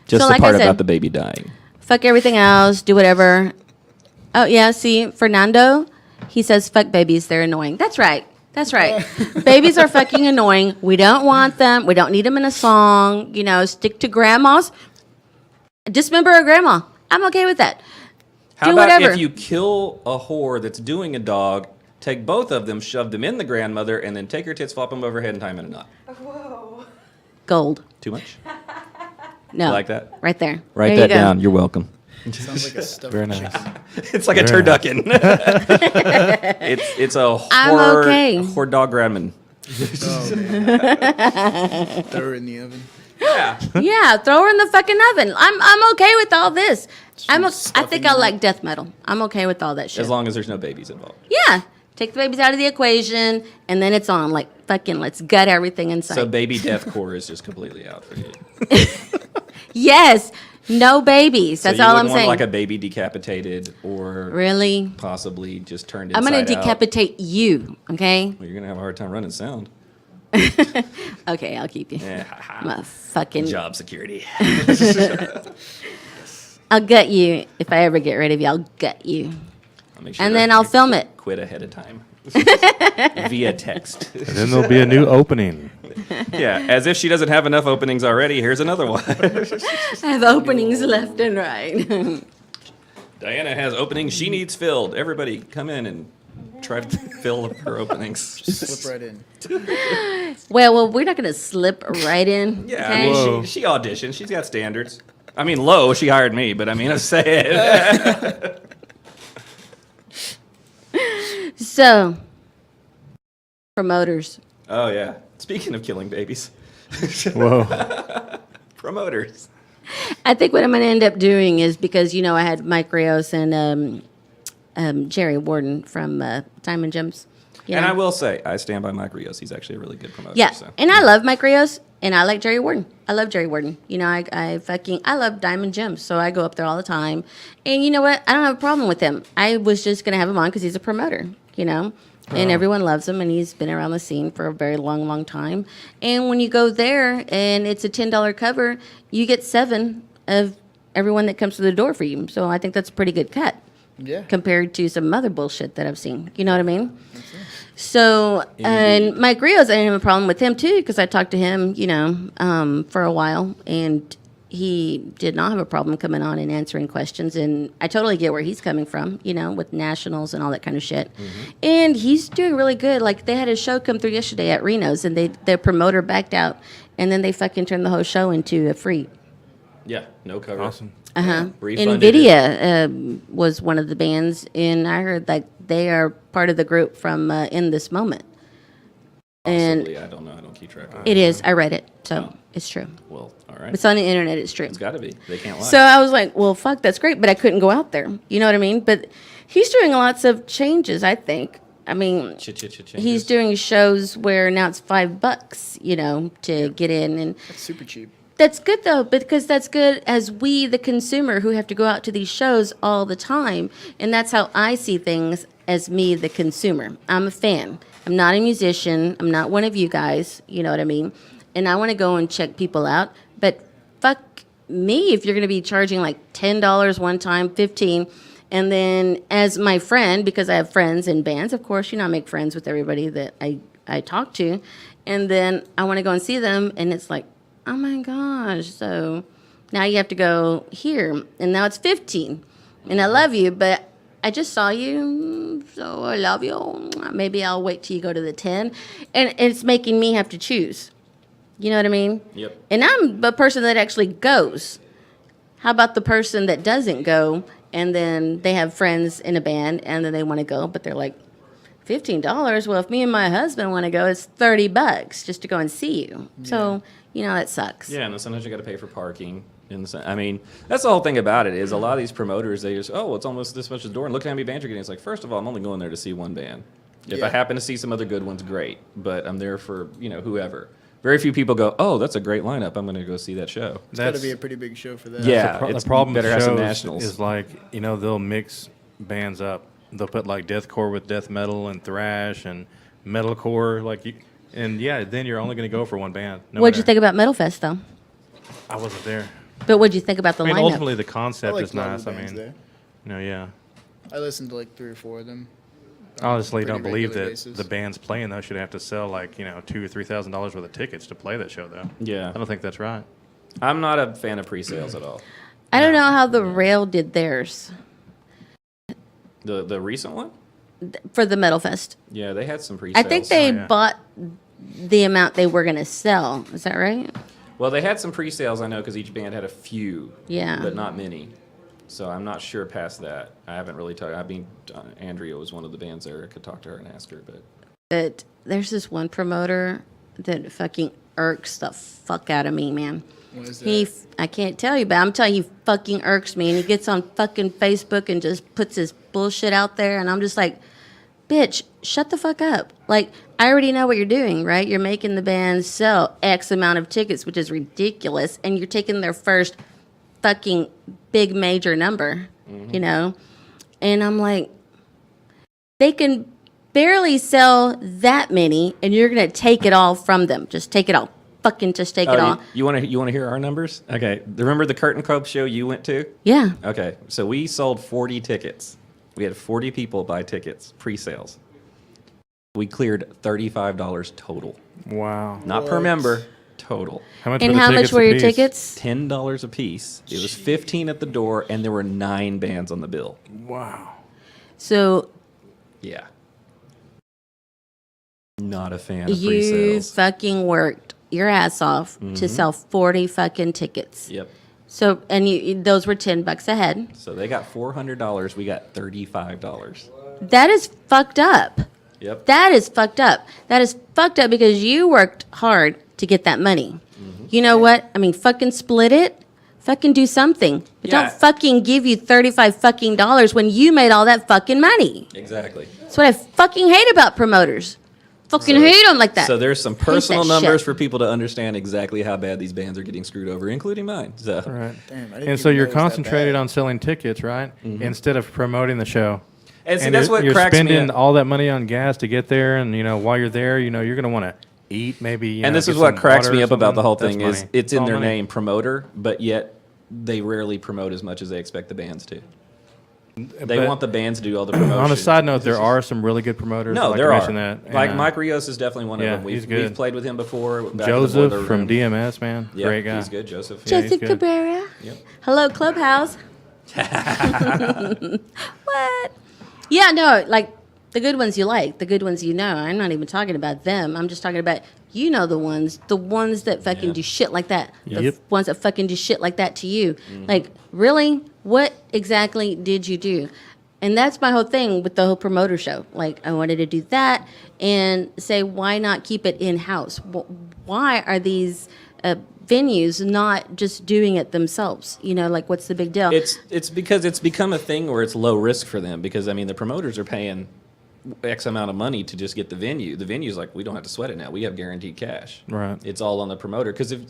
[SPEAKER 1] Just
[SPEAKER 2] So,
[SPEAKER 1] the
[SPEAKER 2] like I
[SPEAKER 1] part
[SPEAKER 2] said-
[SPEAKER 1] about the baby dying.
[SPEAKER 2] Fuck everything else. Do whatever. Oh, yeah. See, Fernando, he says, fuck babies. They're annoying. That's right. That's right. Babies are fucking annoying. We don't want them. We don't need them in a song. You know, stick to grandmas. Dismember a grandma. I'm okay with that.
[SPEAKER 1] How
[SPEAKER 2] Do
[SPEAKER 1] about
[SPEAKER 2] whatever.
[SPEAKER 1] if you kill a whore that's doing a dog, take both of them, shove them in the grandmother, and then take her tits, flop them over her head, and tie them in a knot?
[SPEAKER 5] Whoa.
[SPEAKER 2] Gold.
[SPEAKER 1] Too much?
[SPEAKER 2] No.
[SPEAKER 1] You like that?
[SPEAKER 2] Right there.
[SPEAKER 1] Write
[SPEAKER 2] There
[SPEAKER 1] that
[SPEAKER 2] you go.
[SPEAKER 1] down. You're welcome.
[SPEAKER 4] Sounds like a stuffed
[SPEAKER 3] Very nice.
[SPEAKER 1] It's like a
[SPEAKER 3] Very nice.
[SPEAKER 1] turducken. it's a
[SPEAKER 2] I'm
[SPEAKER 1] whore,
[SPEAKER 2] okay.
[SPEAKER 1] whore dog grandman.
[SPEAKER 4] Oh, man. Throw her in the oven.
[SPEAKER 1] Yeah.
[SPEAKER 2] Yeah, throw her in the fucking oven. I'm okay with all this. I
[SPEAKER 4] stuffing
[SPEAKER 2] think I
[SPEAKER 4] in it.
[SPEAKER 2] like death metal. I'm okay with all that shit.
[SPEAKER 1] As long as there's no babies involved.
[SPEAKER 2] Yeah. Take the babies out of the equation, and then it's on. Like, fucking, let's gut everything inside.
[SPEAKER 1] So baby deathcore is just completely out for you.
[SPEAKER 2] Yes. No babies. That's
[SPEAKER 1] so you
[SPEAKER 2] all I'm
[SPEAKER 1] wouldn't want
[SPEAKER 2] saying.
[SPEAKER 1] like a baby decapitated or
[SPEAKER 2] Really?
[SPEAKER 1] possibly just turned
[SPEAKER 2] I'm
[SPEAKER 1] inside
[SPEAKER 2] going to
[SPEAKER 1] out.
[SPEAKER 2] decapitate you, okay?
[SPEAKER 1] Well, you're going to have a hard time running sound.
[SPEAKER 2] Okay, I'll keep you.
[SPEAKER 1] Yeah.
[SPEAKER 2] I'm a fucking...
[SPEAKER 1] Job security.
[SPEAKER 2] I'll gut you. If I ever get rid of you, I'll gut you.
[SPEAKER 1] I'll make sure
[SPEAKER 2] And
[SPEAKER 1] that
[SPEAKER 2] then I'll
[SPEAKER 1] you
[SPEAKER 2] film it.
[SPEAKER 1] Quit ahead of time. Via text.
[SPEAKER 3] And then there'll be a new opening.
[SPEAKER 1] Yeah, as if she doesn't have enough openings already. Here's another one.
[SPEAKER 2] I have openings left and right.
[SPEAKER 1] Diana has openings she needs filled. Everybody come in and try to fill her openings.
[SPEAKER 4] Slip right in.
[SPEAKER 2] well, we're not going to slip right in.
[SPEAKER 1] Yeah,
[SPEAKER 2] okay?
[SPEAKER 1] I
[SPEAKER 3] Whoa.
[SPEAKER 1] mean, she auditioned. She's got standards. I mean, low, she hired me, but I mean, I'm saying.
[SPEAKER 2] So, promoters.
[SPEAKER 1] Oh, yeah. Speaking of killing babies,
[SPEAKER 3] Whoa.
[SPEAKER 1] promoters.
[SPEAKER 2] I think what I'm going to end up doing is because, you know, I had Mike Rios and Jerry Warden from Time and Gems. You
[SPEAKER 1] And
[SPEAKER 2] know?
[SPEAKER 1] I will say, I stand by Mike Rios. He's actually a really good promoter.
[SPEAKER 2] Yeah,
[SPEAKER 1] So.
[SPEAKER 2] and I love Mike Rios, and I like Jerry Warden. I love Jerry Warden. You know, I love Diamond Gems, so I go up there all the time. And you know what? I don't have a problem with him. I was just going to have him on because he's a promoter, you know? And everyone loves him, and he's been around the scene for a very long, long time. And when you go there and it's a $10 cover, you get 7 of everyone that comes to the door for you. So I think that's a pretty good cut
[SPEAKER 4] Yeah.
[SPEAKER 2] compared to some other bullshit that I've seen. You know what I mean? So, and Mike Rios, I didn't have a problem with him too because I talked to him, you know, for a while, and he did not have a problem coming on and answering questions. And I totally get where he's coming from, you know, with nationals and all that kind of shit. And he's doing really good. Like they had a show come through yesterday at Reno's, and their promoter backed out, and then they fucking turned the whole show into a free.
[SPEAKER 1] Yeah, no cover.
[SPEAKER 3] Awesome.
[SPEAKER 1] Refunded
[SPEAKER 2] NVIDIA was one of the bands, and I heard that they are part of the group from In This Moment. And
[SPEAKER 1] Possibly, I don't know. I don't keep track of
[SPEAKER 2] it is. I read it, so it's true.
[SPEAKER 1] Well, all right.
[SPEAKER 2] It's on the internet. It's true.
[SPEAKER 1] It's got to be. They can't lie.
[SPEAKER 2] So I was like, well, fuck, that's great, but I couldn't go out there. You know what I mean? But he's doing lots of changes, I think. I mean, he's
[SPEAKER 1] Changes.
[SPEAKER 2] doing shows where now it's $5, you know, to get in, and
[SPEAKER 4] That's super cheap.
[SPEAKER 2] that's good though, because that's good as we, the consumer, who have to go out to these shows all the time, and that's how I see things as me, the consumer. I'm a fan. I'm not a musician. I'm not one of you guys. You know what I mean? And I want to go and check people out, but fuck me if you're going to be charging like $10 one time, 15, and then as my friend, because I have friends in bands, of course, I make friends with everybody that I talk to, and then I want to go and see them, and it's like, oh my gosh, so now you have to go here, and now it's 15, and I love you, but I just saw you, so I love you. Maybe I'll wait till you go to the 10, and it's making me have to choose. You know what I mean?
[SPEAKER 1] Yep.
[SPEAKER 2] And I'm the person that actually goes. How about the person that doesn't go, and then they have friends in a band, and then they want to go, but they're like, $15? Well, if me and my husband want to go, it's $30 just to go and see you. Yeah. So, that sucks.
[SPEAKER 1] Yeah, and then sometimes you got to pay for parking. I mean, that's the whole thing about it is a lot of these promoters, they just, it's almost this much the door, and look how many bands you're getting. It's like, first of all, I'm only going there to see one band. If I happen to see some other good ones, great. But I'm there for, whoever. Very few people go, oh, that's a great lineup. I'm going to go see that show.
[SPEAKER 4] It's got to be a pretty big show for that.
[SPEAKER 1] Yeah,
[SPEAKER 3] the problem with
[SPEAKER 1] better have some
[SPEAKER 3] shows
[SPEAKER 1] nationals.
[SPEAKER 3] is like, they'll mix bands up. They'll put like deathcore with death metal and thrash and metalcore, then you're only going to go for one band.
[SPEAKER 2] What'd you think about Metal Fest, though?
[SPEAKER 3] I wasn't there.
[SPEAKER 2] But what'd you think about the lineup?
[SPEAKER 3] Ultimately the
[SPEAKER 4] I
[SPEAKER 3] concept
[SPEAKER 4] like
[SPEAKER 3] is
[SPEAKER 4] a lot
[SPEAKER 3] nice.
[SPEAKER 4] of the bands there.
[SPEAKER 3] Yeah.
[SPEAKER 4] I listened to like 3 or 4 of them.
[SPEAKER 3] Honestly,
[SPEAKER 4] Pretty
[SPEAKER 3] don't believe
[SPEAKER 4] regular
[SPEAKER 3] that
[SPEAKER 4] basis.
[SPEAKER 3] the bands playing though should have to sell like $2,000 or $3,000 worth of tickets to play that show though.
[SPEAKER 1] Yeah.
[SPEAKER 3] I don't think that's right.
[SPEAKER 1] I'm not a fan of pre-sales at all.
[SPEAKER 2] I don't know how the Rail did theirs
[SPEAKER 1] The recent one?
[SPEAKER 2] for the Metal Fest.
[SPEAKER 1] Yeah, they had some pre-sales.
[SPEAKER 2] I think they
[SPEAKER 3] yeah.
[SPEAKER 2] bought the amount they were going to sell. Is that right?
[SPEAKER 1] Well, they had some pre-sales, I know, because each band had a few.
[SPEAKER 2] Yeah.
[SPEAKER 1] But not many. So I'm not sure past that. I haven't really talked. Andrea was one of the bands there. I could talk to her and ask her, but.
[SPEAKER 2] But there's this one promoter that fucking irks the fuck out of me, man.
[SPEAKER 4] What is that?
[SPEAKER 2] I can't tell you, but I'm telling you, he fucking irks me. And he gets on fucking Facebook and just puts his bullshit out there. And I'm just like, bitch, shut the fuck up. Like, I already know what you're doing, right? You're making the band sell X amount of tickets, which is ridiculous. And you're taking their first fucking big major number, And I'm like, they can barely sell that many, and you're going to take it all from them. Just take it all. Fucking just take it all.
[SPEAKER 1] You want to hear our numbers? Okay. Remember the Curtain Cove show you went to?
[SPEAKER 2] Yeah.
[SPEAKER 1] Okay. So we sold 40 tickets. We had 40 people buy tickets, pre-sales. We cleared $35 total.
[SPEAKER 3] Wow.
[SPEAKER 1] Not per member, total.
[SPEAKER 3] How much
[SPEAKER 2] And
[SPEAKER 3] were the
[SPEAKER 2] how much
[SPEAKER 3] tickets
[SPEAKER 2] were your
[SPEAKER 3] apiece?
[SPEAKER 2] tickets?
[SPEAKER 1] $10 a piece. It was 15 at the door, and there were 9 bands on the bill.
[SPEAKER 3] Wow.
[SPEAKER 2] So
[SPEAKER 1] Yeah. Not a fan of
[SPEAKER 2] you
[SPEAKER 1] pre-sales.
[SPEAKER 2] fucking worked your ass off to sell 40 fucking tickets.
[SPEAKER 1] Yep.
[SPEAKER 2] So, and those were $10 a head.
[SPEAKER 1] So they got $400. We got $35.
[SPEAKER 2] That is fucked up.
[SPEAKER 1] Yep.
[SPEAKER 2] That is fucked up. That is fucked up because you worked hard to get that money. You know what? I mean, fucking split it. Fucking do something. But
[SPEAKER 1] Yeah.
[SPEAKER 2] don't fucking give you $35 fucking dollars when you made all that fucking money.
[SPEAKER 1] Exactly.
[SPEAKER 2] That's what I fucking hate about promoters. Fucking hate them like that.
[SPEAKER 1] So there's some
[SPEAKER 2] Hate
[SPEAKER 1] personal
[SPEAKER 2] that
[SPEAKER 1] numbers
[SPEAKER 2] shit.
[SPEAKER 1] for people to understand exactly how bad these bands are getting screwed over, including mine. So
[SPEAKER 3] Right.
[SPEAKER 4] Damn, I didn't
[SPEAKER 3] And so
[SPEAKER 4] even
[SPEAKER 3] you're
[SPEAKER 4] know it was that
[SPEAKER 3] concentrated
[SPEAKER 4] bad.
[SPEAKER 3] on selling tickets, right? Instead of promoting the show.
[SPEAKER 1] and see, that's what
[SPEAKER 3] you're
[SPEAKER 1] cracks me
[SPEAKER 3] spending
[SPEAKER 1] up.
[SPEAKER 3] all that money on gas to get there, and while you're there, you're going to want to eat, maybe.
[SPEAKER 1] And this
[SPEAKER 3] get
[SPEAKER 1] is what
[SPEAKER 3] some
[SPEAKER 1] cracks
[SPEAKER 3] water
[SPEAKER 1] me
[SPEAKER 3] or
[SPEAKER 1] up about the
[SPEAKER 3] something.
[SPEAKER 1] whole
[SPEAKER 3] That's
[SPEAKER 1] thing is
[SPEAKER 3] money.
[SPEAKER 1] it's in
[SPEAKER 3] all
[SPEAKER 1] their
[SPEAKER 3] money.
[SPEAKER 1] name, promoter, but yet they rarely promote as much as they expect the bands to. They
[SPEAKER 3] But
[SPEAKER 1] want the bands to do all the promotion.
[SPEAKER 3] On a side note, there are some really good promoters.
[SPEAKER 1] No,
[SPEAKER 3] I'd like
[SPEAKER 1] there
[SPEAKER 3] to
[SPEAKER 1] are.
[SPEAKER 3] mention that. And,
[SPEAKER 1] Like Mike Rios is definitely one
[SPEAKER 3] yeah,
[SPEAKER 1] of them.
[SPEAKER 3] he's
[SPEAKER 1] We've
[SPEAKER 3] good.
[SPEAKER 1] played with him before. back in the
[SPEAKER 3] Joseph
[SPEAKER 1] Boiler
[SPEAKER 3] from
[SPEAKER 1] Room.
[SPEAKER 3] DMS, man,
[SPEAKER 1] Yeah,
[SPEAKER 3] great guy.
[SPEAKER 1] he's good. Joseph.
[SPEAKER 3] Yeah, he's
[SPEAKER 2] Joseph
[SPEAKER 3] good.
[SPEAKER 2] Cabrera.
[SPEAKER 1] Yep.
[SPEAKER 2] Hello, Clubhouse. What? Yeah, no, like the good ones you like, the good ones you know. I'm not even talking about them. I'm just talking about the ones that fucking
[SPEAKER 1] Yeah.
[SPEAKER 2] do shit like that. The
[SPEAKER 3] Yep.
[SPEAKER 2] ones that fucking do shit like that to you. Like, really? What exactly did you do? And that's my whole thing with the whole promoter show. Like, I wanted to do that and say, why not keep it in-house? Why are these venues not just doing it themselves? Like, what's the big deal?
[SPEAKER 1] It's because it's become a thing where it's low risk for them because, I mean, the promoters are paying X amount of money to just get the venue. The venue's like, we don't have to sweat it now. We have guaranteed cash.
[SPEAKER 3] Right.
[SPEAKER 1] It's all on the promoter. Because if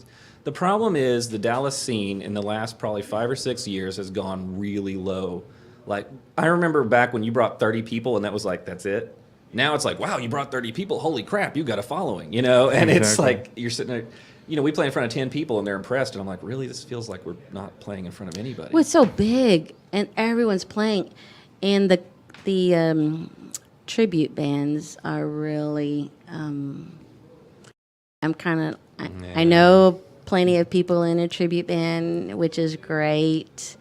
[SPEAKER 1] the problem is the Dallas scene in the last probably 5 or 6 years has gone really low. Like, I remember back when you brought 30 people and that was like, that's it. Now it's like, wow, you brought 30 people. Holy crap, you got a following, you know? And it's
[SPEAKER 3] Exactly.
[SPEAKER 1] like, you're sitting there, you know, we play in front of 10 people and they're impressed. And I'm like, really? This feels like we're not playing in front of anybody.
[SPEAKER 2] Well, it's so big, and everyone's playing, and the tribute bands are really. I'm kind of. I know plenty of people in a tribute band, which is great.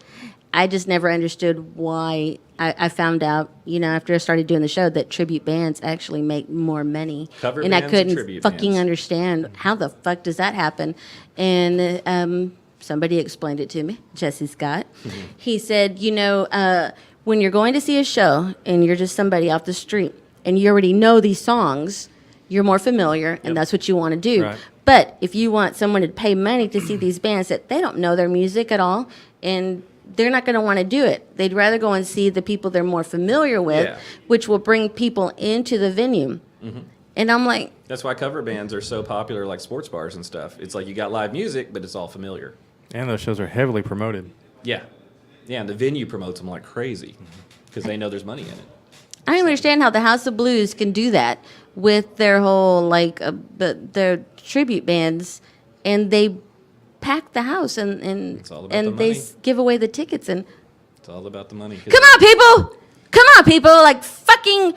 [SPEAKER 2] I just never understood why. I found out, you know, after I started doing the show, that tribute bands actually make more money,
[SPEAKER 1] Cover
[SPEAKER 2] and I
[SPEAKER 1] bands and
[SPEAKER 2] couldn't
[SPEAKER 1] tribute
[SPEAKER 2] fucking
[SPEAKER 1] bands.
[SPEAKER 2] understand how the fuck does that happen, and somebody explained it to me, Jesse Scott.
[SPEAKER 1] Mm-hmm.
[SPEAKER 2] He said, you know, when you're going to see a show and you're just somebody off the street and you already know these songs, you're more familiar, and that's what you want to do.
[SPEAKER 3] Right.
[SPEAKER 2] But if you want someone to pay money to see these bands that they don't know their music at all, and they're not going to want to do it. They'd rather go and see the people they're more familiar with,
[SPEAKER 1] Yeah.
[SPEAKER 2] which will bring people into the venue. And I'm like,
[SPEAKER 1] That's why cover bands are so popular, like sports bars and stuff. It's like you got live music, but it's all familiar.
[SPEAKER 3] And those shows are heavily promoted.
[SPEAKER 1] Yeah. Yeah, and the venue promotes them like crazy because they know there's money in it.
[SPEAKER 2] I don't understand how the House of Blues can do that with their whole, like, their tribute bands, and they pack the house, and
[SPEAKER 1] It's all about the
[SPEAKER 2] they
[SPEAKER 1] money.
[SPEAKER 2] give away the tickets. And
[SPEAKER 1] It's all about the money. 'Cause
[SPEAKER 2] come on, people! Come on, people! Like, fucking,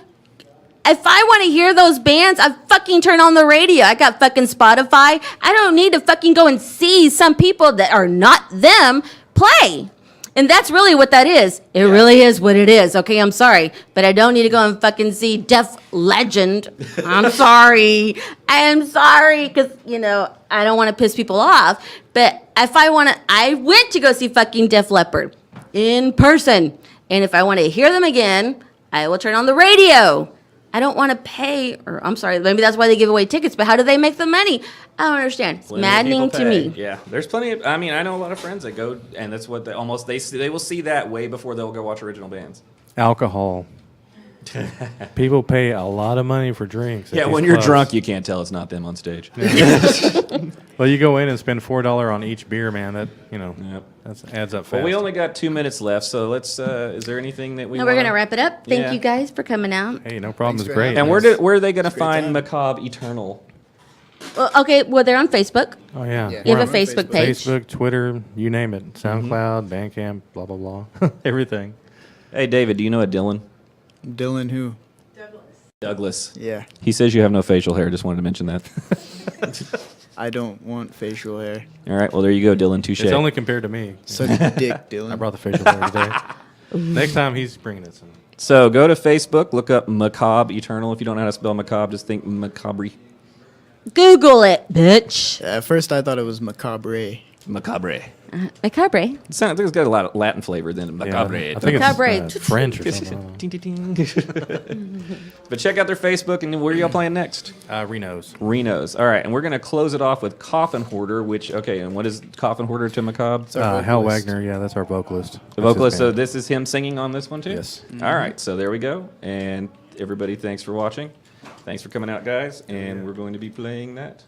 [SPEAKER 2] if I want to hear those bands, I fucking turn on the radio. I got fucking Spotify. I don't need to fucking go and see some people that are not them play. And that's really what that is. It really is what it is. Okay, I'm sorry. But I don't need to go and fucking see Def Legend. I'm sorry. I'm sorry because, you know, I don't want to piss people off. But if I want to, I went to go see fucking Def Leppard in person. And if I want to hear them again, I will turn on the radio. I don't want to pay, or I'm sorry, maybe that's why they give away tickets, but how do they make the money? I don't understand. It's
[SPEAKER 1] plenty of
[SPEAKER 2] maddening
[SPEAKER 1] people
[SPEAKER 2] to
[SPEAKER 1] pay.
[SPEAKER 2] me.
[SPEAKER 1] Yeah, there's plenty of. I mean, I know a lot of friends that go, and that's what they almost they will see that way before they'll go watch original bands.
[SPEAKER 3] Alcohol. People pay a lot of money for drinks. at
[SPEAKER 1] Yeah,
[SPEAKER 3] these
[SPEAKER 1] when you're
[SPEAKER 3] clubs.
[SPEAKER 1] drunk, you can't tell it's not them on stage.
[SPEAKER 3] Well, you go in and spend $4 on each beer, man. That
[SPEAKER 1] Yep.
[SPEAKER 3] that adds up fast.
[SPEAKER 1] Well, we only got 2 minutes left, so let's. Is there anything that we?
[SPEAKER 2] No, we're
[SPEAKER 1] wanna-
[SPEAKER 2] going to wrap it up. Thank
[SPEAKER 1] Yeah.
[SPEAKER 2] you guys for coming out.
[SPEAKER 3] Hey, no problem.
[SPEAKER 4] Thanks
[SPEAKER 3] It's
[SPEAKER 4] for
[SPEAKER 3] great.
[SPEAKER 1] And
[SPEAKER 4] having
[SPEAKER 1] where are they going to
[SPEAKER 4] It's a great
[SPEAKER 1] find
[SPEAKER 4] time.
[SPEAKER 1] Macabre Eternal?
[SPEAKER 2] Well, okay, well, they're on Facebook.
[SPEAKER 3] Oh yeah.
[SPEAKER 4] Yeah.
[SPEAKER 2] You
[SPEAKER 3] We're
[SPEAKER 2] have a
[SPEAKER 3] on
[SPEAKER 2] Facebook page.
[SPEAKER 3] Facebook, Twitter, you name it. SoundCloud, Bandcamp, blah blah blah. Everything.
[SPEAKER 1] Hey, David, do you know a Dylan?
[SPEAKER 4] Dylan who?
[SPEAKER 1] Douglas.
[SPEAKER 4] Yeah.
[SPEAKER 1] He says you have no facial hair. Just wanted to mention that.
[SPEAKER 4] I don't want facial hair.
[SPEAKER 1] All right. Well, there you go, Dylan. Touche.
[SPEAKER 3] It's only compared to me.
[SPEAKER 4] Such a dick, Dylan.
[SPEAKER 3] I brought the facial hair today. Next time he's bringing it. So.
[SPEAKER 1] So go to Facebook, look up Macabre Eternal. If you don't know how to spell macabre, just think macabre.
[SPEAKER 2] Google it, bitch.
[SPEAKER 4] At first, I thought it was macabre.
[SPEAKER 1] Macabre.
[SPEAKER 2] Macabre.
[SPEAKER 1] It sounds, I think it's got a lot of Latin flavor than macabre.
[SPEAKER 3] I think
[SPEAKER 2] Macabre.
[SPEAKER 3] it's French or something.
[SPEAKER 1] Ding, ding, ding. But check out their Facebook, and where are y'all playing next?
[SPEAKER 3] Reno's.
[SPEAKER 1] Reno's. All right, and we're going to close it off with Coffin Hoarder, which, okay, and what is Coffin Hoarder to Macabre?
[SPEAKER 4] It's our
[SPEAKER 3] Hal
[SPEAKER 4] vocalist.
[SPEAKER 3] Wagner, yeah, that's our vocalist.
[SPEAKER 1] The
[SPEAKER 3] That's his
[SPEAKER 1] vocalist, so
[SPEAKER 3] band.
[SPEAKER 1] this is him singing on this one too?
[SPEAKER 3] Yes.
[SPEAKER 1] All right, so there we go. And everybody, thanks for watching. Thanks for coming out, guys. And we're going to be playing that.